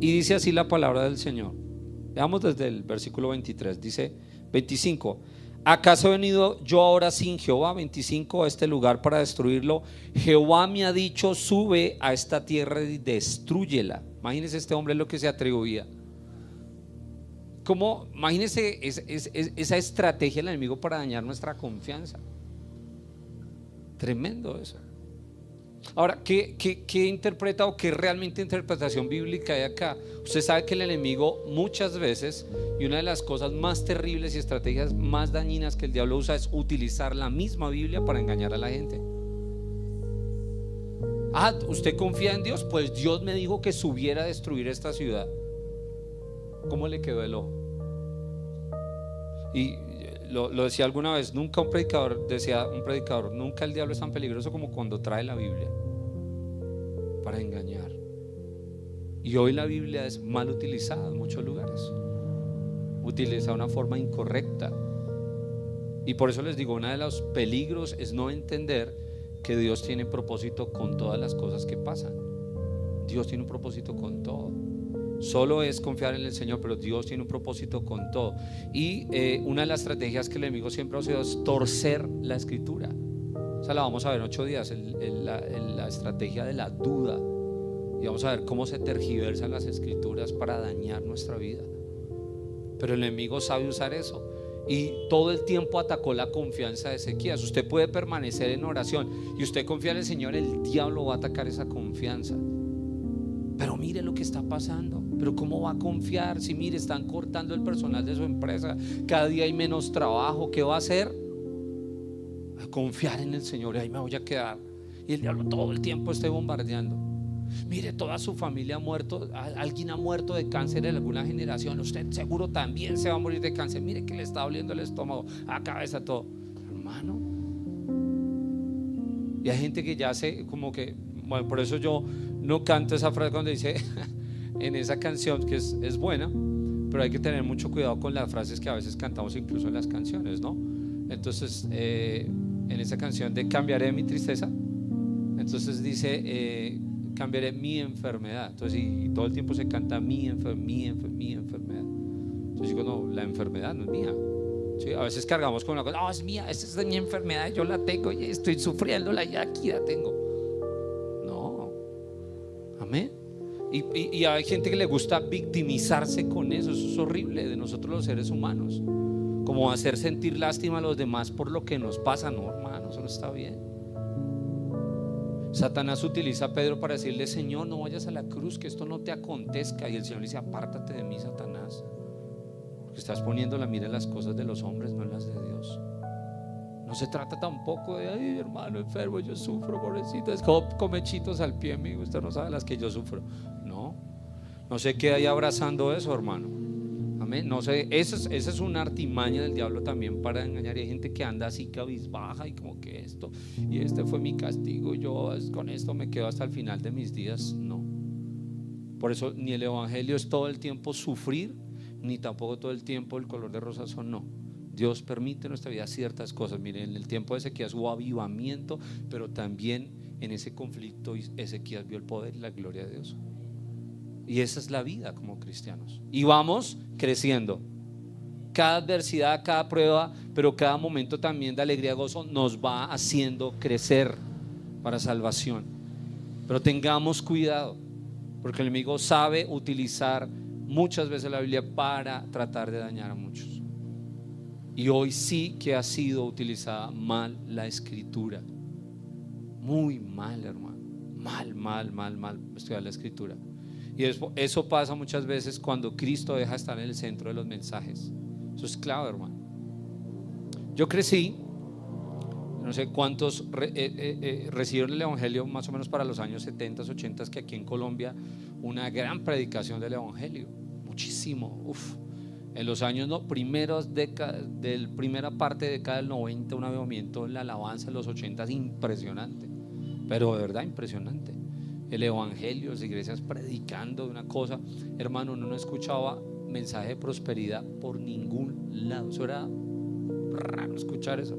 Y dice así la palabra del Señor. Veamos desde el versículo 23. Dice 25: ¿acaso he venido yo ahora sin Jehová, 25, a este lugar para destruirlo? Jehová me ha dicho: sube a esta tierra y destrúyela. Imagínense este hombre lo que se atribuía. ¿Cómo? Imagínense esa estrategia del enemigo para dañar nuestra confianza. Tremendo eso. Ahora, ¿qué interpreta o qué realmente interpretación bíblica hay acá? Usted sabe que el enemigo muchas veces, y una de las cosas más terribles y estrategias más dañinas que el diablo usa, es utilizar la misma Biblia para engañar a la gente. ¿Usted confía en Dios? Pues Dios me dijo que subiera a destruir esta ciudad. ¿Cómo le quedó el ojo? Y lo decía alguna vez, nunca un predicador, nunca el diablo es tan peligroso como cuando trae la Biblia para engañar. Y hoy la Biblia es mal utilizada en muchos lugares, utilizada de una forma incorrecta. Y por eso les digo, uno de los peligros es no entender que Dios tiene propósito con todas las cosas que pasan. Dios tiene un propósito con todo. Solo es confiar en el Señor, pero Dios tiene un propósito con todo. Y una de las estrategias que el enemigo siempre ha usado es torcer la escritura. O sea, la vamos a ver en 8 días, la estrategia de la duda. Y vamos a ver cómo se tergiversan las escrituras para dañar nuestra vida. Pero el enemigo sabe usar eso. Y todo el tiempo atacó la confianza de Ezequías. Usted puede permanecer en oración y usted confía en el Señor, el diablo va a atacar esa confianza Pero mire lo que está pasando. Pero ¿cómo va a confiar si mire, están cortando el personal de su empresa? Cada día hay menos trabajo. ¿Qué va a hacer? A confiar en el Señor, y ahí me voy a quedar. Y el diablo todo el tiempo está bombardeando. Mire, toda su familia ha muerto. Alguien ha muerto de cáncer en alguna generación. Usted seguro también se va a morir de cáncer. Mire que le está doliendo el estómago, la cabeza, todo. Hermano. Y hay gente que ya hace como que, bueno, por eso yo no canto esa frase cuando dice en esa canción, que es buena, pero hay que tener mucho cuidado con las frases que a veces cantamos incluso en las canciones, ¿no? Entonces en esa canción de cambiaré mi tristeza, entonces dice cambiaré mi enfermedad. Entonces y todo el tiempo se canta mi enfermedad. Entonces digo, no, la enfermedad no es mía. Sí, a veces cargamos con una cosa, es mía, esta es mi enfermedad, yo la tengo y estoy sufriéndola y aquí la tengo. No, amén. Y hay gente que le gusta victimizarse con eso. Eso es horrible de nosotros los seres humanos, como hacer sentir lástima a los demás por lo que nos pasa. No, hermano, eso no está bien. Satanás utiliza a Pedro para decirle: Señor, no vayas a la cruz, que esto no te acontezca. Y el Señor le dice: apártate de mí, Satanás, porque estás poniendo la mira en las cosas de los hombres, no en las de Dios. No se trata tampoco de: ay, hermano enfermo, yo sufro, pobrecito. Es como come chitos al pie, amigo. Usted no sabe las que yo sufro. No se quede ahí abrazando eso, hermano. Amén. No sé, esa es una artimaña del diablo también para engañar. Y hay gente que anda así cabizbaja y como que esto, y este fue mi castigo, yo con esto me quedo hasta el final de mis días. No. Por eso ni el evangelio es todo el tiempo sufrir, ni tampoco todo el tiempo el color de rosa. No. Dios permite en nuestra vida ciertas cosas. Miren, en el tiempo de Ezequías hubo avivamiento, pero también en ese conflicto Ezequías vio el poder y la gloria de Dios. Y esa es la vida como cristianos. Y vamos creciendo. Cada adversidad, cada prueba, pero cada momento también de alegría y gozo nos va haciendo crecer para salvación. Pero tengamos cuidado, porque el enemigo sabe utilizar muchas veces la Biblia para tratar de dañar a muchos. Y hoy sí que ha sido utilizada mal la escritura. Muy mal, hermano. Mal estudiar la escritura. Y eso pasa muchas veces cuando Cristo deja de estar en el centro de los mensajes. Eso es clave, hermano. Yo crecí, no sé cuántos recibieron el evangelio más o menos para los años 70, 80, que aquí en Colombia una gran predicación del evangelio, muchísimo. En los años primeros décadas, primera parte de década del 90, un avivamiento en la alabanza en los 80, impresionante, pero de verdad impresionante. El evangelio, las iglesias predicando de una cosa, hermano, uno no escuchaba mensaje de prosperidad por ningún lado. Eso era raro escuchar eso,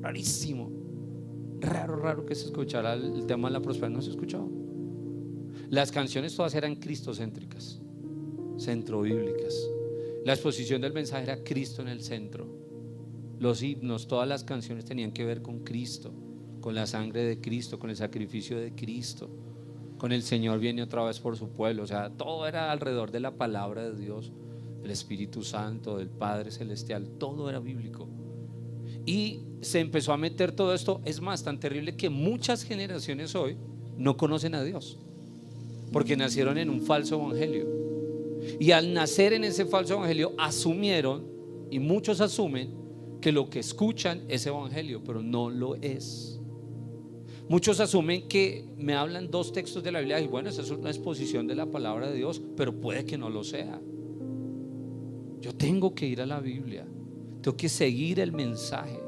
rarísimo, raro que se escuchara el tema de la prosperidad. No se escuchaba. Las canciones todas eran cristocéntricas, centrobíblicas. La exposición del mensaje era Cristo en el centro. Los himnos, todas las canciones tenían que ver con Cristo, con la sangre de Cristo, con el sacrificio de Cristo, con el Señor viene otra vez por su pueblo. O sea, todo era alrededor de la palabra de Dios, del Espíritu Santo, del Padre Celestial. Todo era bíblico. Y se empezó a meter todo esto. Es más, tan terrible que muchas generaciones hoy no conocen a Dios, porque nacieron en un falso evangelio. Y al nacer en ese falso evangelio asumieron, y muchos asumen, que lo que escuchan es evangelio, pero no lo es. Muchos asumen que me hablan dos textos de la Biblia y bueno, esa es una exposición de la palabra de Dios, pero puede que no lo sea. Yo tengo que ir a la Biblia, tengo que seguir el mensaje,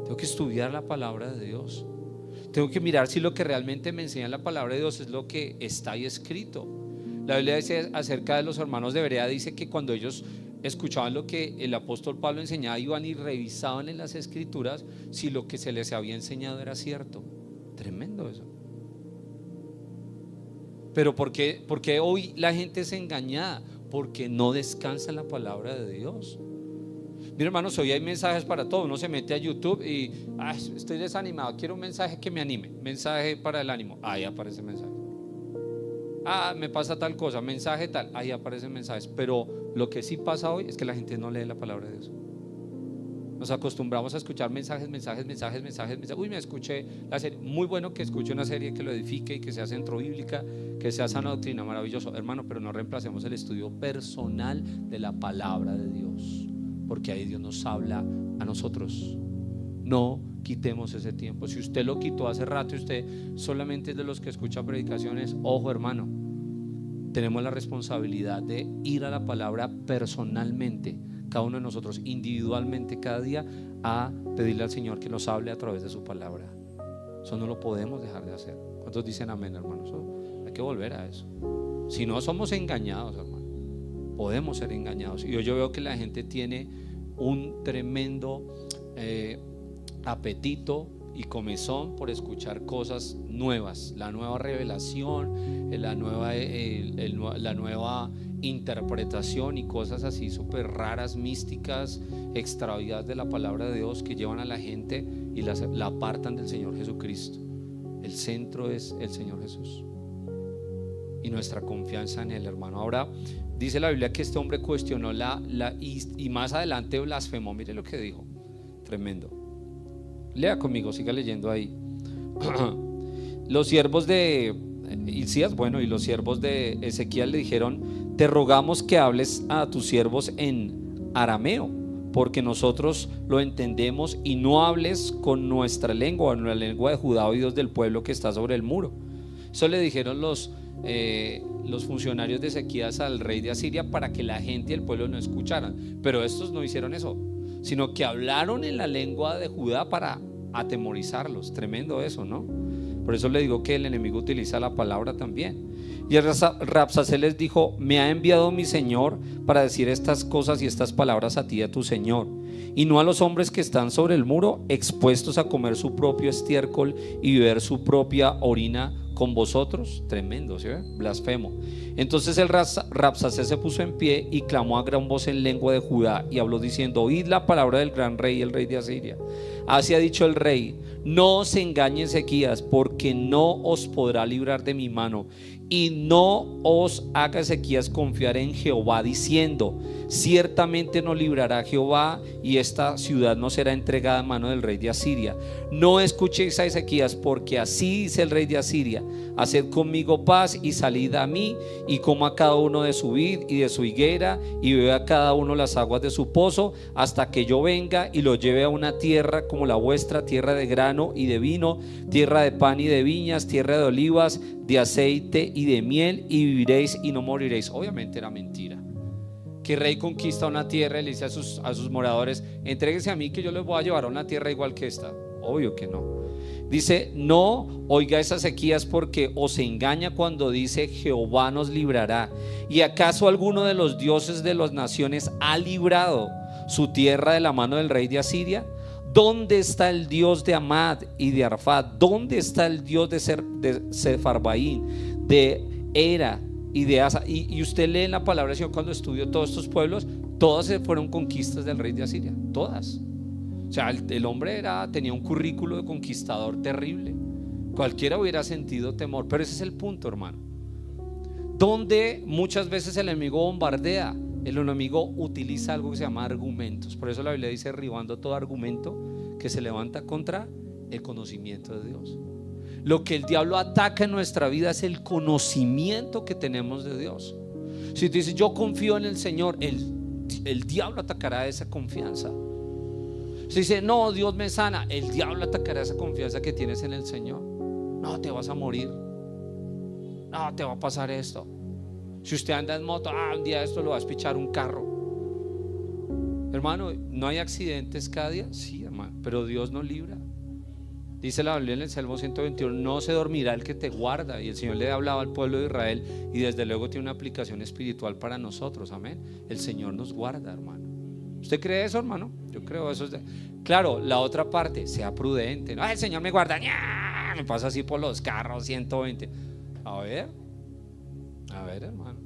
tengo que estudiar la palabra de Dios, tengo que mirar si lo que realmente me enseña la palabra de Dios es lo que está ahí escrito. La Biblia dice acerca de los hermanos de Berea, dice que cuando ellos escuchaban lo que el apóstol Pablo enseñaba, iban y revisaban en las escrituras si lo que se les había enseñado era cierto. Tremendo eso. Pero ¿por qué hoy la gente es engañada? Porque no descansa en la palabra de Dios. Mira, hermanos, hoy hay mensajes para todo. Uno se mete a YouTube y estoy desanimado, quiero un mensaje que me anime, mensaje para el ánimo. Ahí aparece el mensaje. Me pasa tal cosa, mensaje tal, ahí aparecen mensajes. Pero lo que sí pasa hoy es que la gente no lee la palabra de Dios. Nos acostumbramos a escuchar mensajes. Uy, me escuché la serie. Muy bueno que escuche una serie que lo edifique y que sea centro bíblica, que sea sana doctrina, maravilloso, hermano, pero no reemplacemos el estudio personal de la palabra de Dios, porque ahí Dios nos habla a nosotros. No quitemos ese tiempo. Si usted lo quitó hace rato y usted solamente es de los que escucha predicaciones, ojo, hermano, tenemos la responsabilidad de ir a la palabra personalmente, cada uno de nosotros individualmente, cada día, a pedirle al Señor que nos hable a través de su palabra. Eso no lo podemos dejar de hacer. ¿Cuántos dicen amén, hermanos? Hay que volver a eso. Si no, somos engañados, hermano. Podemos ser engañados. Y yo veo que la gente tiene un tremendo apetito y comezón por escuchar cosas nuevas, la nueva revelación, la nueva interpretación y cosas así súper raras, místicas, extraviadas de la palabra de Dios, que llevan a la gente y la apartan del Señor Jesucristo. El centro es el Señor Jesús y nuestra confianza en Él, hermano. Ahora dice la Biblia que este hombre cuestionó y más adelante blasfemó. Mire lo que dijo, tremendo. Lea conmigo, siga leyendo ahí. Los siervos de Hilcías, y los siervos de Ezequiel le dijeron: te rogamos que hables a tus siervos en arameo, porque nosotros lo entendemos, y no hables con nuestra lengua, la lengua de Judá, oídos del pueblo que está sobre el muro. Eso le dijeron los funcionarios de Ezequías al rey de Asiria, para que la gente y el pueblo no escucharan. Pero estos no hicieron eso, sino que hablaron en la lengua de Judá para atemorizarlos. Tremendo eso, ¿no? Por eso le digo que el enemigo utiliza la palabra también. Y Rabsacés les dijo: me ha enviado mi Señor para decir estas cosas y estas palabras a ti y a tu Señor, y no a los hombres que están sobre el muro, expuestos a comer su propio estiércol y beber su propia orina con vosotros. Tremendo, ¿sí? Blasfemo. Entonces el Rabsacés se puso en pie y clamó a gran voz en lengua de Judá y habló diciendo: oíd la palabra del gran rey, el rey de Asiria. Así ha dicho el rey: no os engañe Ezequías, porque no os podrá librar de mi mano, y no os haga Ezequías confiar en Jehová, diciendo: ciertamente nos librará Jehová, y esta ciudad no será entregada en mano del rey de Asiria. No escuchéis a Ezequías, porque así dice el rey de Asiria: haced conmigo paz y salid a mí, y coma cada uno de su vid y de su higuera, y beba cada uno las aguas de su pozo, hasta que yo venga y lo lleve a una tierra como la vuestra, tierra de grano y de vino, tierra de pan y de viñas, tierra de olivas, de aceite y de miel, y viviréis y no moriréis. Obviamente era mentira. Que rey conquista una tierra y le dice a sus moradores: entréguense a mí, que yo les voy a llevar a una tierra igual que esta. Obvio que no. Dice: no oigáis a Ezequías, porque os engaña cuando dice: Jehová nos librará. ¿Y acaso alguno de los dioses de las naciones ha librado su tierra de la mano del rey de Asiria? ¿Dónde está el Dios de Amad y de Arfad? ¿Dónde está el Dios de Sefarbaín, de Era y de Asa? Y usted lee en la palabra del Señor, cuando estudió todos estos pueblos, todas fueron conquistas del rey de Asiria, todas. O sea, el hombre tenía un currículo de conquistador terrible. Cualquiera hubiera sentido temor. Pero ese es el punto, hermano. Donde muchas veces el enemigo bombardea, el enemigo utiliza algo que se llama argumentos. Por eso la Biblia dice: derribando todo argumento que se levanta contra el conocimiento de Dios. Lo que el diablo ataca en nuestra vida es el conocimiento que tenemos de Dios. Si tú dices: yo confío en el Señor, el diablo atacará esa confianza. Si dice: no, Dios me sana, el diablo atacará esa confianza que tienes en el Señor. No, te vas a morir. No, te va a pasar esto. Si usted anda en moto, un día esto lo va a espichar un carro. Hermano, ¿no hay accidentes cada día? Sí, hermano, pero Dios nos libra. Dice la Biblia en el Salmo 121: no se dormirá el que te guarda. Y el Señor le hablaba al pueblo de Israel, y desde luego tiene una aplicación espiritual para nosotros. Amén. El Señor nos guarda, hermano. ¿Usted cree eso, hermano? Yo creo eso. Claro, la otra parte: sea prudente. No, el Señor me guarda. ¡Nya! Me pasa así por los carros 120. A ver, hermano.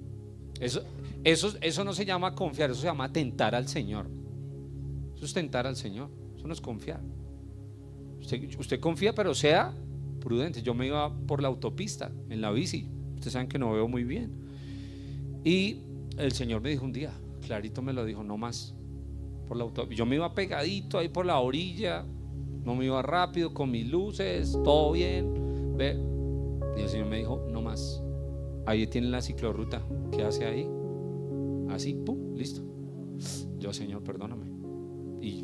Eso no se llama confiar, eso se llama tentar al Señor. Eso es tentar al Señor. Eso no es confiar. Usted confía, pero sea prudente. Yo me iba por la autopista en la bici. Ustedes saben que no veo muy bien. Y el Señor me dijo un día, clarito me lo dijo: no más, por la autovía. Yo me iba pegadito ahí por la orilla, no me iba rápido, con mis luces, todo bien. Ve. Y el Señor me dijo, no más. Ahí tiene la ciclorruta. ¿Qué hace ahí? Así, pum, listo. Yo, Señor, perdóname. Y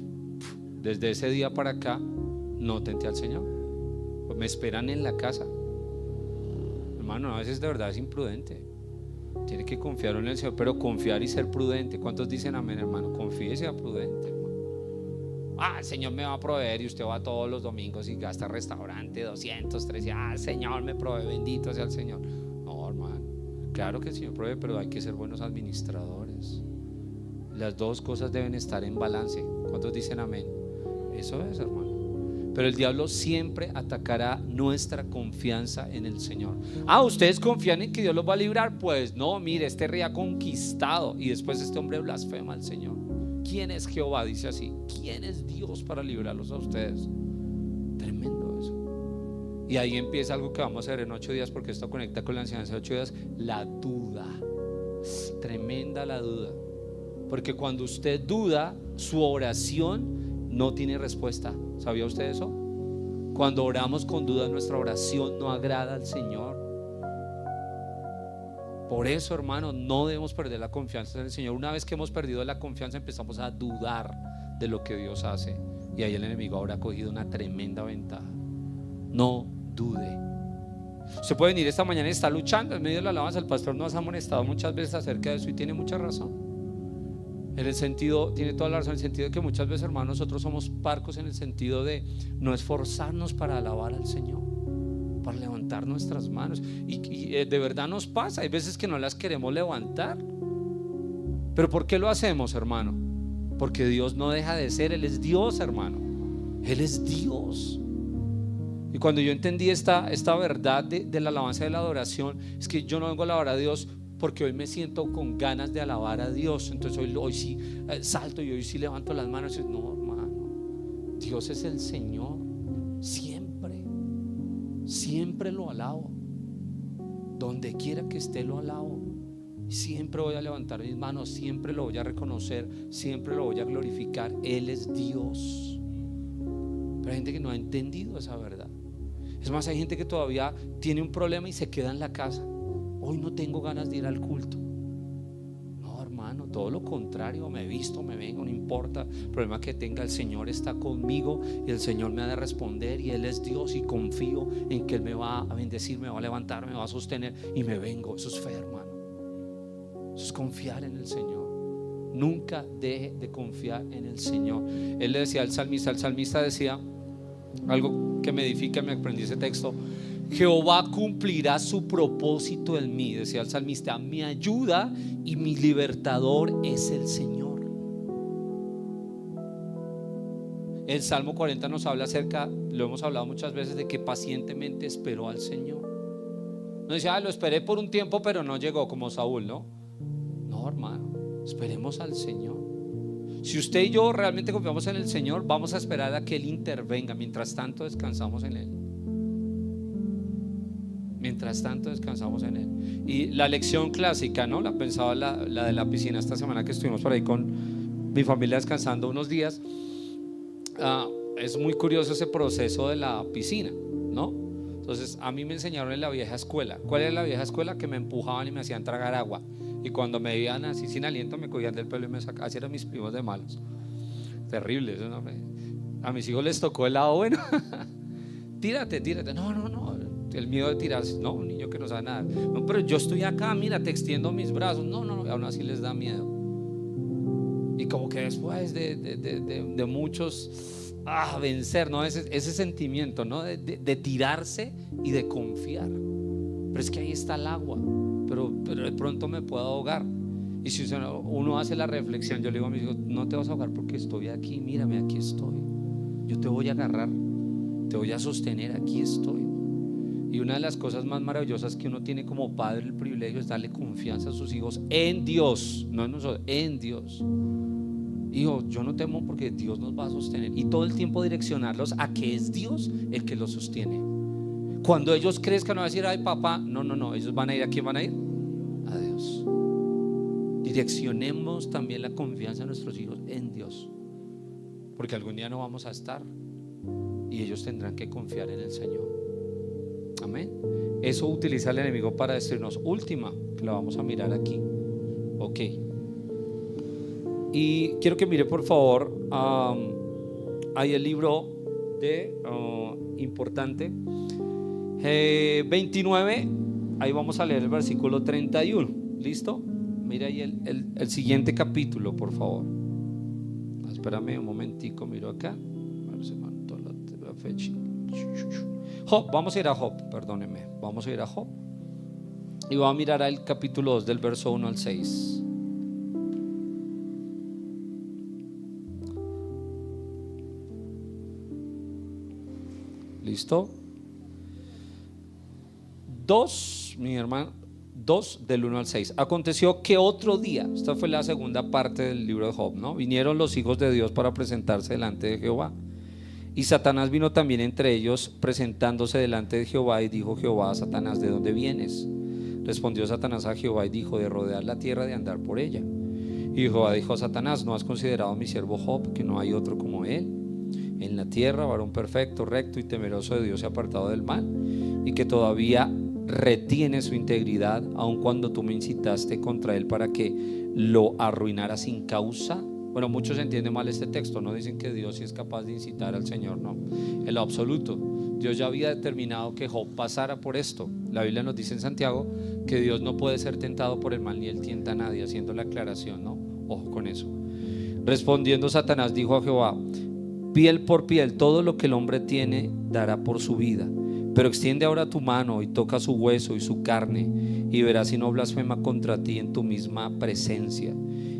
desde ese día para acá no tenté al Señor. Pues me esperan en la casa. Hermano, a veces de verdad es imprudente. Tiene que confiar en el Señor, pero confiar y ser prudente. ¿Cuántos dicen amén, hermano? Confíe y sea prudente, hermano. El Señor me va a proveer, y usted va todos los domingos y gasta restaurante 200, 300. El Señor me provee, bendito sea el Señor. No, hermano, claro que el Señor provee, pero hay que ser buenos administradores. Las dos cosas deben estar en balance. ¿Cuántos dicen amén? Eso es, hermano. Pero el diablo siempre atacará nuestra confianza en el Señor. ¿Ustedes confían en que Dios los va a librar? Pues no, mire, este rey ha conquistado y después este hombre blasfema al Señor. ¿Quién es Jehová? Dice así. ¿Quién es Dios para librarlos a ustedes? Tremendo eso. Y ahí empieza algo que vamos a ver en 8 días, porque esto conecta con la enseñanza de 8 días. La duda. Tremenda la duda. Porque cuando usted duda, su oración no tiene respuesta. ¿Sabía usted eso? Cuando oramos con duda, nuestra oración no agrada al Señor. Por eso, hermano, no debemos perder la confianza en el Señor. Una vez que hemos perdido la confianza, empezamos a dudar de lo que Dios hace, y ahí el enemigo habrá cogido una tremenda ventaja. No dude. Usted puede venir esta mañana y está luchando en medio de la alabanza. El pastor nos ha amonestado muchas veces acerca de eso y tiene mucha razón. En el sentido, tiene toda la razón, en el sentido de que muchas veces, hermanos, nosotros somos parcos en el sentido de no esforzarnos para alabar al Señor, para levantar nuestras manos. Y de verdad nos pasa, hay veces que no las queremos levantar. ¿Pero por qué lo hacemos, hermano? Porque Dios no deja de ser. Él es Dios, hermano. Él es Dios. Y cuando yo entendí esta verdad de la alabanza y de la adoración, es que yo no vengo a alabar a Dios porque hoy me siento con ganas de alabar a Dios. Entonces hoy sí salto y hoy sí levanto las manos. No, hermano, Dios es el Señor. Siempre lo alabo. Donde quiera que esté lo alabo. Siempre voy a levantar mis manos, siempre lo voy a reconocer, siempre lo voy a glorificar. Él es Dios. Pero hay gente que no ha entendido esa verdad. Es más, hay gente que todavía tiene un problema y se queda en la casa. Hoy no tengo ganas de ir al culto. No, hermano, todo lo contrario. Me visto, me vengo, no importa el problema que tenga, el Señor está conmigo y el Señor me ha de responder, y Él es Dios, y confío en que Él me va a bendecir, me va a levantar, me va a sostener, y me vengo. Eso es fe, hermano. Eso es confiar en el Señor. Nunca deje de confiar en el Señor. Él le decía al salmista, el salmista decía algo que me edifica, me aprendí ese texto: Jehová cumplirá su propósito en mí. Decía el salmista: mi ayuda y mi libertador es el Señor. El Salmo 40 nos habla acerca, lo hemos hablado muchas veces, de que pacientemente esperó al Señor. No decía, lo esperé por un tiempo pero no llegó, como Saúl, ¿no? No, hermano, esperemos al Señor. Si usted y yo realmente confiamos en el Señor, vamos a esperar a que Él intervenga. Mientras tanto descansamos en Él. Mientras tanto descansamos en Él. Y la lección clásica, ¿no? La pensaba la de la piscina esta semana que estuvimos por ahí con mi familia descansando unos días. Es muy curioso ese proceso de la piscina, ¿no? Entonces a mí me enseñaron en la vieja escuela. ¿Cuál era la vieja escuela? Que me empujaban y me hacían tragar agua. Y cuando me veían así sin aliento, me cogían del pelo y me sacaban. Así eran mis primos de malos. Terrible eso, ¿no? A mis hijos les tocó el lado bueno. Tírate. No. El miedo de tirarse. No, un niño que no sabe nada. No, pero yo estoy acá, mira, te extiendo mis brazos. No, aún así les da miedo. Y como que después de muchos vencer, ¿no? Ese sentimiento, ¿no? De tirarse y de confiar. Pero es que ahí está el agua. Pero de pronto me puedo ahogar. Y si uno hace la reflexión, yo le digo a mis hijos: no te vas a ahogar porque estoy aquí, mírame, aquí estoy. Yo te voy a agarrar, te voy a sostener, aquí estoy. Y una de las cosas más maravillosas que uno tiene como padre, el privilegio, es darle confianza a sus hijos en Dios, no en nosotros, en Dios. Hijo, yo no temo porque Dios nos va a sostener, y todo el tiempo direccionarlos a que es Dios el que los sostiene. Cuando ellos crezcan, no van a decir: ay papá, no, ellos van a ir. ¿A quién van a ir? A Dios. Direccionemos también la confianza de nuestros hijos en Dios. porque algún día no vamos a estar y ellos tendrán que confiar en el Señor. Amén. Eso utiliza el enemigo para decirnos. Última, que la vamos a mirar aquí. Ok. Y quiero que mire por favor, hay el libro de importante 29. Ahí vamos a leer el versículo 31. ¿Listo? Mira ahí el siguiente capítulo, por favor. Espérame un momentico, miro acá. A ver si mandó la fecha. Job, vamos a ir a Job, perdóneme. Vamos a ir a Job. Y vamos a mirar al capítulo 2 del verso 1 al 6. ¿Listo? 2, mi hermano, 2 del 1 al 6. Aconteció que otro día, esta fue la segunda parte del libro de Job, ¿no? Vinieron los hijos de Dios para presentarse delante de Jehová. Y Satanás vino también entre ellos, presentándose delante de Jehová. Y dijo Jehová a Satanás: ¿de dónde vienes? Respondió Satanás a Jehová y dijo: de rodear la tierra, de andar por ella. Y Jehová dijo a Satanás: ¿no has considerado a mi siervo Job, que no hay otro como él en la tierra, varón perfecto, recto y temeroso de Dios y apartado del mal, y que todavía retiene su integridad, aun cuando tú me incitaste contra él para que lo arruinara sin causa? Bueno, muchos entienden mal este texto, no dicen que Dios sí es capaz de incitar al Señor, no, en lo absoluto. Dios ya había determinado que Job pasara por esto. La Biblia nos dice en Santiago que Dios no puede ser tentado por el mal, ni él tienta a nadie, haciendo la aclaración, ¿no? Ojo con eso. Respondiendo Satanás dijo a Jehová: piel por piel, todo lo que el hombre tiene dará por su vida. Pero extiende ahora tu mano y toca su hueso y su carne, y verás si no blasfema contra ti en tu misma presencia.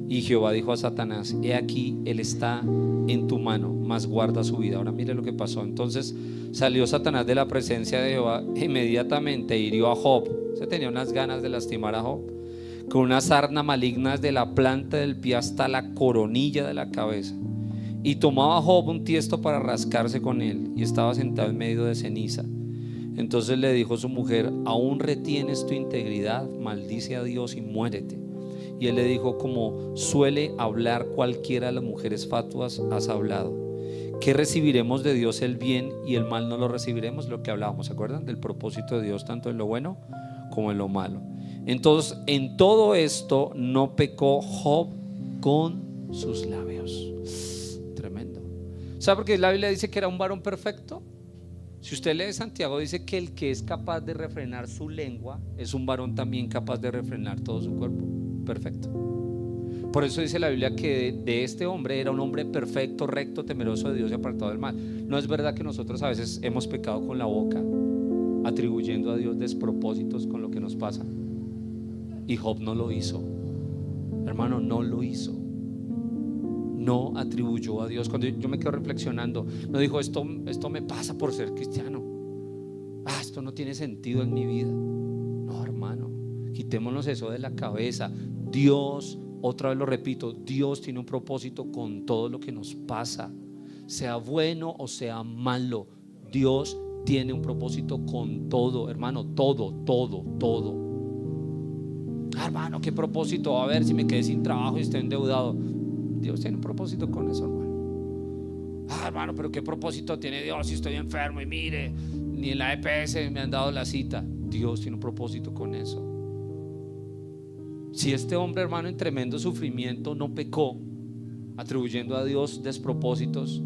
Y Jehová dijo a Satanás: he aquí, él está en tu mano, mas guarda su vida. Ahora mire lo que pasó. Entonces salió Satanás de la presencia de Jehová, inmediatamente hirió a Job. Se tenía unas ganas de lastimar a Job, con una sarna maligna desde la planta del pie hasta la coronilla de la cabeza. Y tomaba Job un tiesto para rascarse con él, y estaba sentado en medio de ceniza. Entonces le dijo su mujer: ¿aún retienes tu integridad? Maldice a Dios y muérete. Y él le dijo: como suele hablar cualquiera de las mujeres fatuas, has hablado. ¿Qué recibiremos de Dios? El bien, y el mal no lo recibiremos. Lo que hablábamos, ¿se acuerdan? Del propósito de Dios, tanto en lo bueno como en lo malo. Entonces, en todo esto no pecó Job con sus labios. Tremendo. ¿Sabe por qué la Biblia dice que era un varón perfecto? Si usted lee Santiago, dice que el que es capaz de refrenar su lengua es un varón también capaz de refrenar todo su cuerpo. Perfecto. Por eso dice la Biblia que de este hombre era un hombre perfecto, recto, temeroso de Dios y apartado del mal. ¿No es verdad que nosotros a veces hemos pecado con la boca, atribuyendo a Dios despropósitos con lo que nos pasa? Y Job no lo hizo, hermano, no lo hizo. No atribuyó a Dios. Cuando yo me quedo reflexionando, no dijo: esto me pasa por ser cristiano, esto no tiene sentido en mi vida. No, hermano, quitémonos eso de la cabeza. Dios, otra vez lo repito, Dios tiene un propósito con todo lo que nos pasa, sea bueno o sea malo. Dios tiene un propósito con todo, hermano, todo. Hermano, ¿qué propósito va a haber si me quedé sin trabajo y estoy endeudado? Dios tiene un propósito con eso, hermano. Hermano, pero ¿qué propósito tiene Dios si estoy enfermo y mire, ni en la EPS me han dado la cita? Dios tiene un propósito con eso. Si este hombre, hermano, en tremendo sufrimiento no pecó, atribuyendo a Dios despropósitos,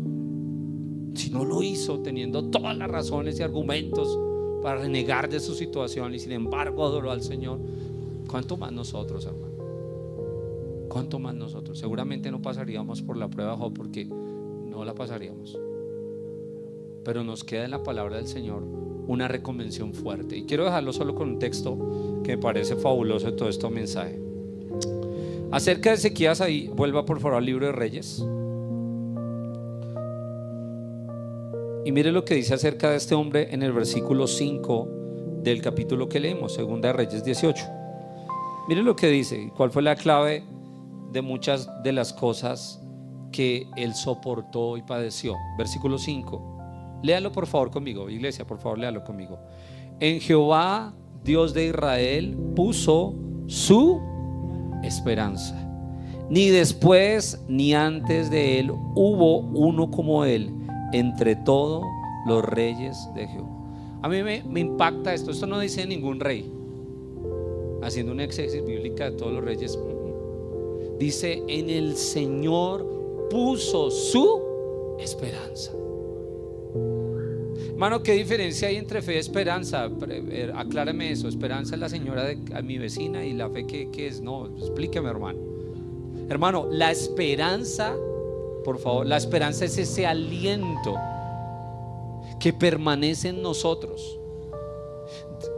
si no lo hizo teniendo todas las razones y argumentos para renegar de su situación, y sin embargo adoró al Señor, ¿cuánto más nosotros, hermano? ¿Cuánto más nosotros? Seguramente no pasaríamos por la prueba de Job, porque no la pasaríamos. Pero nos queda en la palabra del Señor una reconvención fuerte. Y quiero dejarlo solo con un texto que me parece fabuloso de todo este mensaje. Acerca de Ezequías, ahí vuelva por favor al libro de Reyes. Y mire lo que dice acerca de este hombre en el versículo 5 del capítulo que leímos, segunda de Reyes 18. Mire lo que dice, cuál fue la clave de muchas de las cosas que él soportó y padeció. Versículo 5, léalo por favor conmigo, iglesia, por favor léalo conmigo. En Jehová, Dios de Israel, puso su esperanza. ni después ni antes de él hubo uno como él entre todos los reyes de Jehová. A mí me impacta esto. Esto no dice ningún rey haciendo una exégesis bíblica de todos los reyes. Dice: en el Señor puso su esperanza. Hermano, ¿qué diferencia hay entre fe y esperanza? Aclárame eso. Esperanza es la señora de mi vecina, y la fe, ¿qué es? No, explíqueme, hermano. Hermano, la esperanza, por favor, la esperanza es ese aliento que permanece en nosotros,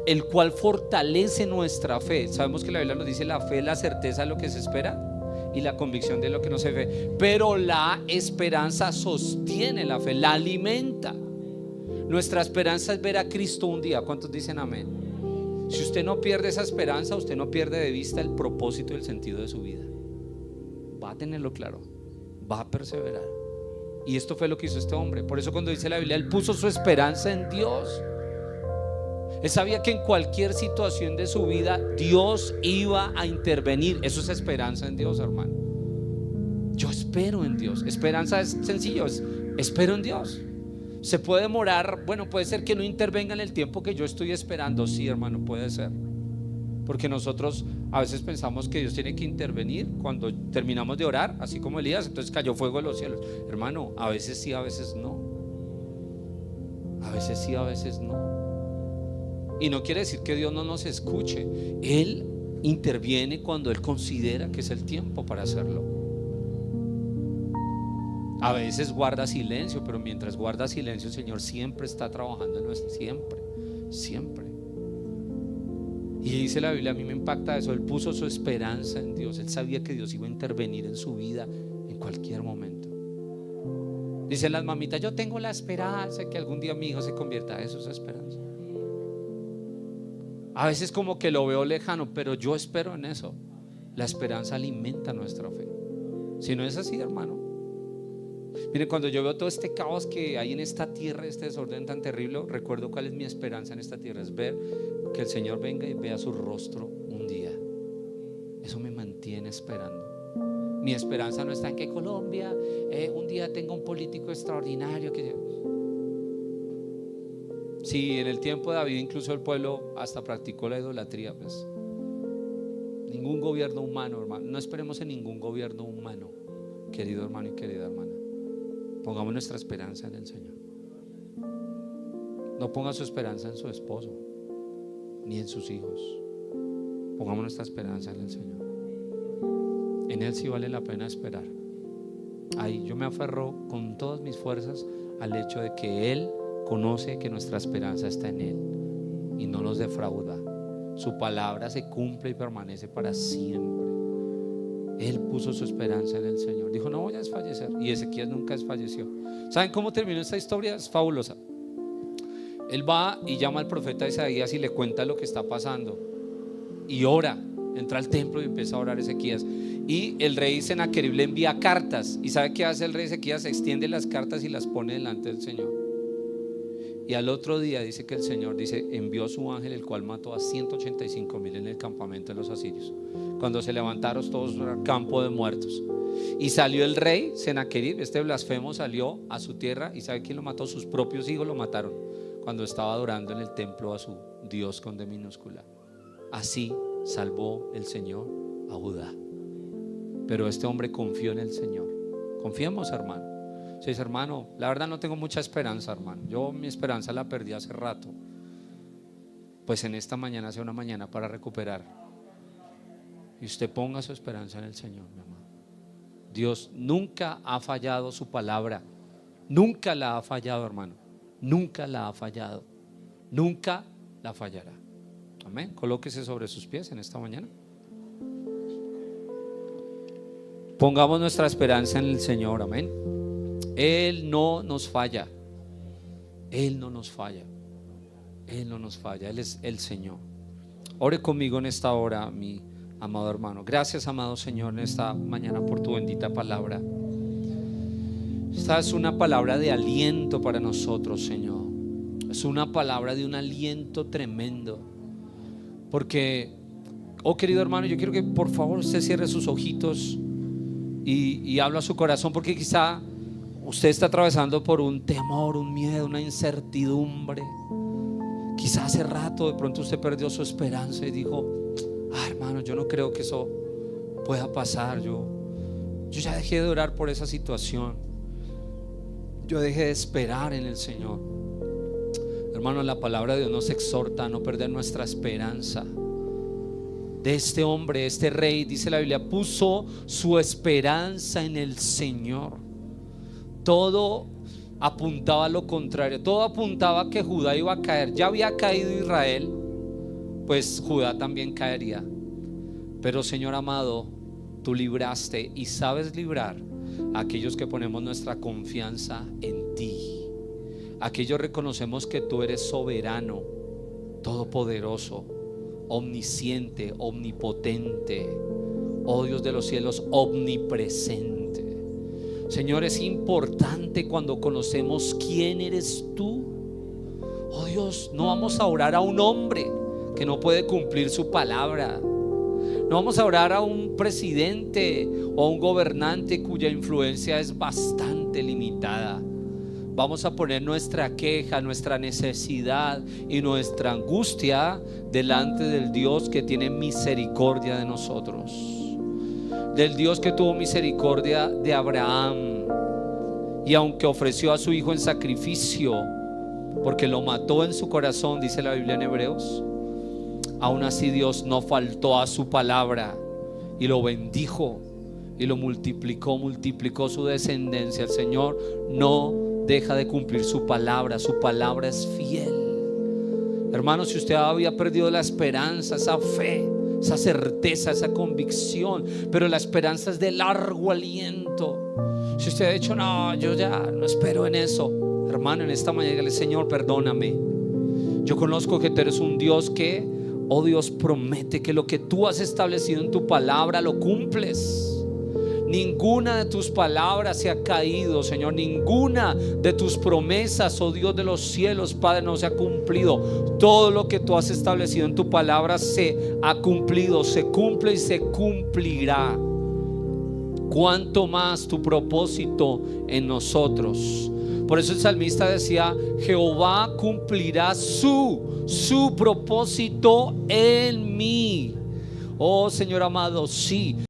el cual fortalece nuestra fe. Sabemos que la Biblia nos dice: la fe es la certeza de lo que se espera y la convicción de lo que no se ve. Pero la esperanza sostiene la fe, la alimenta. Nuestra esperanza es ver a Cristo un día. ¿Cuántos dicen amén? Si usted no pierde esa esperanza, usted no pierde de vista el propósito y el sentido de su vida. Va a tenerlo claro, va a perseverar. Y esto fue lo que hizo este hombre. Por eso cuando dice la Biblia, él puso su esperanza en Dios. Él sabía que en cualquier situación de su vida Dios iba a intervenir. Eso es esperanza en Dios, hermano. Yo espero en Dios. Esperanza es sencillo, espero en Dios. Se puede demorar, bueno, puede ser que no intervenga en el tiempo que yo estoy esperando. Sí, hermano, puede ser. Porque nosotros a veces pensamos que Dios tiene que intervenir cuando terminamos de orar, así como Elías, entonces cayó fuego de los cielos. Hermano, a veces sí, a veces no. A veces sí, a veces no. Y no quiere decir que Dios no nos escuche. Él interviene cuando Él considera que es el tiempo para hacerlo. A veces guarda silencio, pero mientras guarda silencio, el Señor siempre está trabajando en nuestro, siempre. Y dice la Biblia, a mí me impacta eso: él puso su esperanza en Dios. Él sabía que Dios iba a intervenir en su vida en cualquier momento. Dicen las mamitas: yo tengo la esperanza de que algún día mi hijo se convierta. Eso es esperanza. A veces como que lo veo lejano, pero yo espero en eso. La esperanza alimenta nuestra fe. Si no es así, hermano, miren, cuando yo veo todo este caos que hay en esta tierra, este desorden tan terrible, recuerdo cuál es mi esperanza en esta tierra: es ver que el Señor venga y vea su rostro un día. Eso me mantiene esperando. Mi esperanza no está en que Colombia un día tenga un político extraordinario que... Sí, en el tiempo de David incluso el pueblo hasta practicó la idolatría, pues. Ningún gobierno humano, hermano. No esperemos en ningún gobierno humano, querido hermano y querida hermana. Pongamos nuestra esperanza en el Señor. No ponga su esperanza en su esposo ni en sus hijos. Pongamos nuestra esperanza en el Señor. En Él sí vale la pena esperar. Ahí yo me aferro con todas mis fuerzas al hecho de que Él conoce que nuestra esperanza está en Él y no nos defrauda. Su palabra se cumple y permanece para siempre. Él puso su esperanza en el Señor. Dijo: no voy a desfallecer. Y Ezequías nunca desfalleció. ¿Saben cómo terminó esta historia? Es fabulosa. Él va y llama al profeta Isaías y le cuenta lo que está pasando. Y ora. Entra al templo y empieza a orar Ezequías. Y el rey Sennacherib le envía cartas. ¿Y sabe qué hace el rey Ezequías? Extiende las cartas y las pone delante del Señor. Y al otro día dice que el Señor envió a su ángel, el cual mató a 185,000 en el campamento de los asirios. Cuando se levantaron todos al campo de muertos. Y salió el rey Sennacherib, este blasfemo, salió a su tierra. ¿Y sabe quién lo mató? Sus propios hijos lo mataron cuando estaba adorando en el templo a su Dios con D minúscula. Así salvó el Señor a Judá. Pero este hombre confió en el Señor. Confiemos, hermano. Si dice: hermano, la verdad no tengo mucha esperanza, hermano, yo mi esperanza la perdí hace rato. Pues en esta mañana sea una mañana para recuperar. Y usted ponga su esperanza en el Señor, mi amado. Dios nunca ha fallado su palabra. Nunca la ha fallado, hermano. Nunca la ha fallado. Nunca la fallará. Amén. Colóquese sobre sus pies en esta mañana. Pongamos nuestra esperanza en el Señor. Amén. Él no nos falla. Él no nos falla. Él no nos falla. Él es el Señor. Ore conmigo en esta hora, mi amado hermano. Gracias, amado Señor, en esta mañana por tu bendita palabra. Esta es una palabra de aliento para nosotros, Señor. Es una palabra de un aliento tremendo. Porque, oh querido hermano, yo quiero que por favor usted cierre sus ojitos y hablo a su corazón, porque quizá usted está atravesando por un temor, un miedo, una incertidumbre. Quizá hace rato de pronto usted perdió su esperanza y dijo: hermano, yo no creo que eso pueda pasar. Yo ya dejé de orar por esa situación. Yo dejé de esperar en el Señor. Hermano, la palabra de Dios nos exhorta a no perder nuestra esperanza. De este hombre, este rey, dice la Biblia, puso su esperanza en el Señor. Todo apuntaba a lo contrario. Todo apuntaba a que Judá iba a caer. Ya había caído Israel, pues Judá también caería. Pero, Señor amado, tú libraste y sabes librar a aquellos que ponemos nuestra confianza en ti. Aquellos reconocemos que tú eres soberano, todopoderoso, omnisciente, omnipotente, oh Dios de los cielos, omnipresente. Señor, es importante cuando conocemos quién eres tú. Oh Dios, no vamos a orar a un hombre que no puede cumplir su palabra. No vamos a orar a un presidente o a un gobernante cuya influencia es bastante limitada. Vamos a poner nuestra queja, nuestra necesidad y nuestra angustia delante del Dios que tiene misericordia de nosotros, del Dios que tuvo misericordia de Abraham, y aunque ofreció a su hijo en sacrificio porque lo mató en su corazón, dice la Biblia en Hebreos, aún así Dios no faltó a su palabra y lo bendijo y lo multiplicó su descendencia. El Señor no deja de cumplir su palabra es fiel. Hermano, si usted había perdido la esperanza, esa fe, esa certeza, esa convicción, pero la esperanza es de largo aliento. Si usted ha dicho: no, yo ya no espero en eso, hermano, en esta mañana dígale: Señor, perdóname. Yo conozco que tú eres un Dios que, oh Dios, promete que lo que tú has establecido en tu palabra lo cumples. Ninguna de tus palabras se ha caído, Señor. Ninguna de tus promesas, oh Dios de los cielos, Padre, no se ha cumplido. Todo lo que tú has establecido en tu palabra se ha cumplido, se cumple y se cumplirá. Cuanto más tu propósito en nosotros. Por eso el salmista decía: Jehová cumplirá su propósito en mí. Oh Señor amado, sí.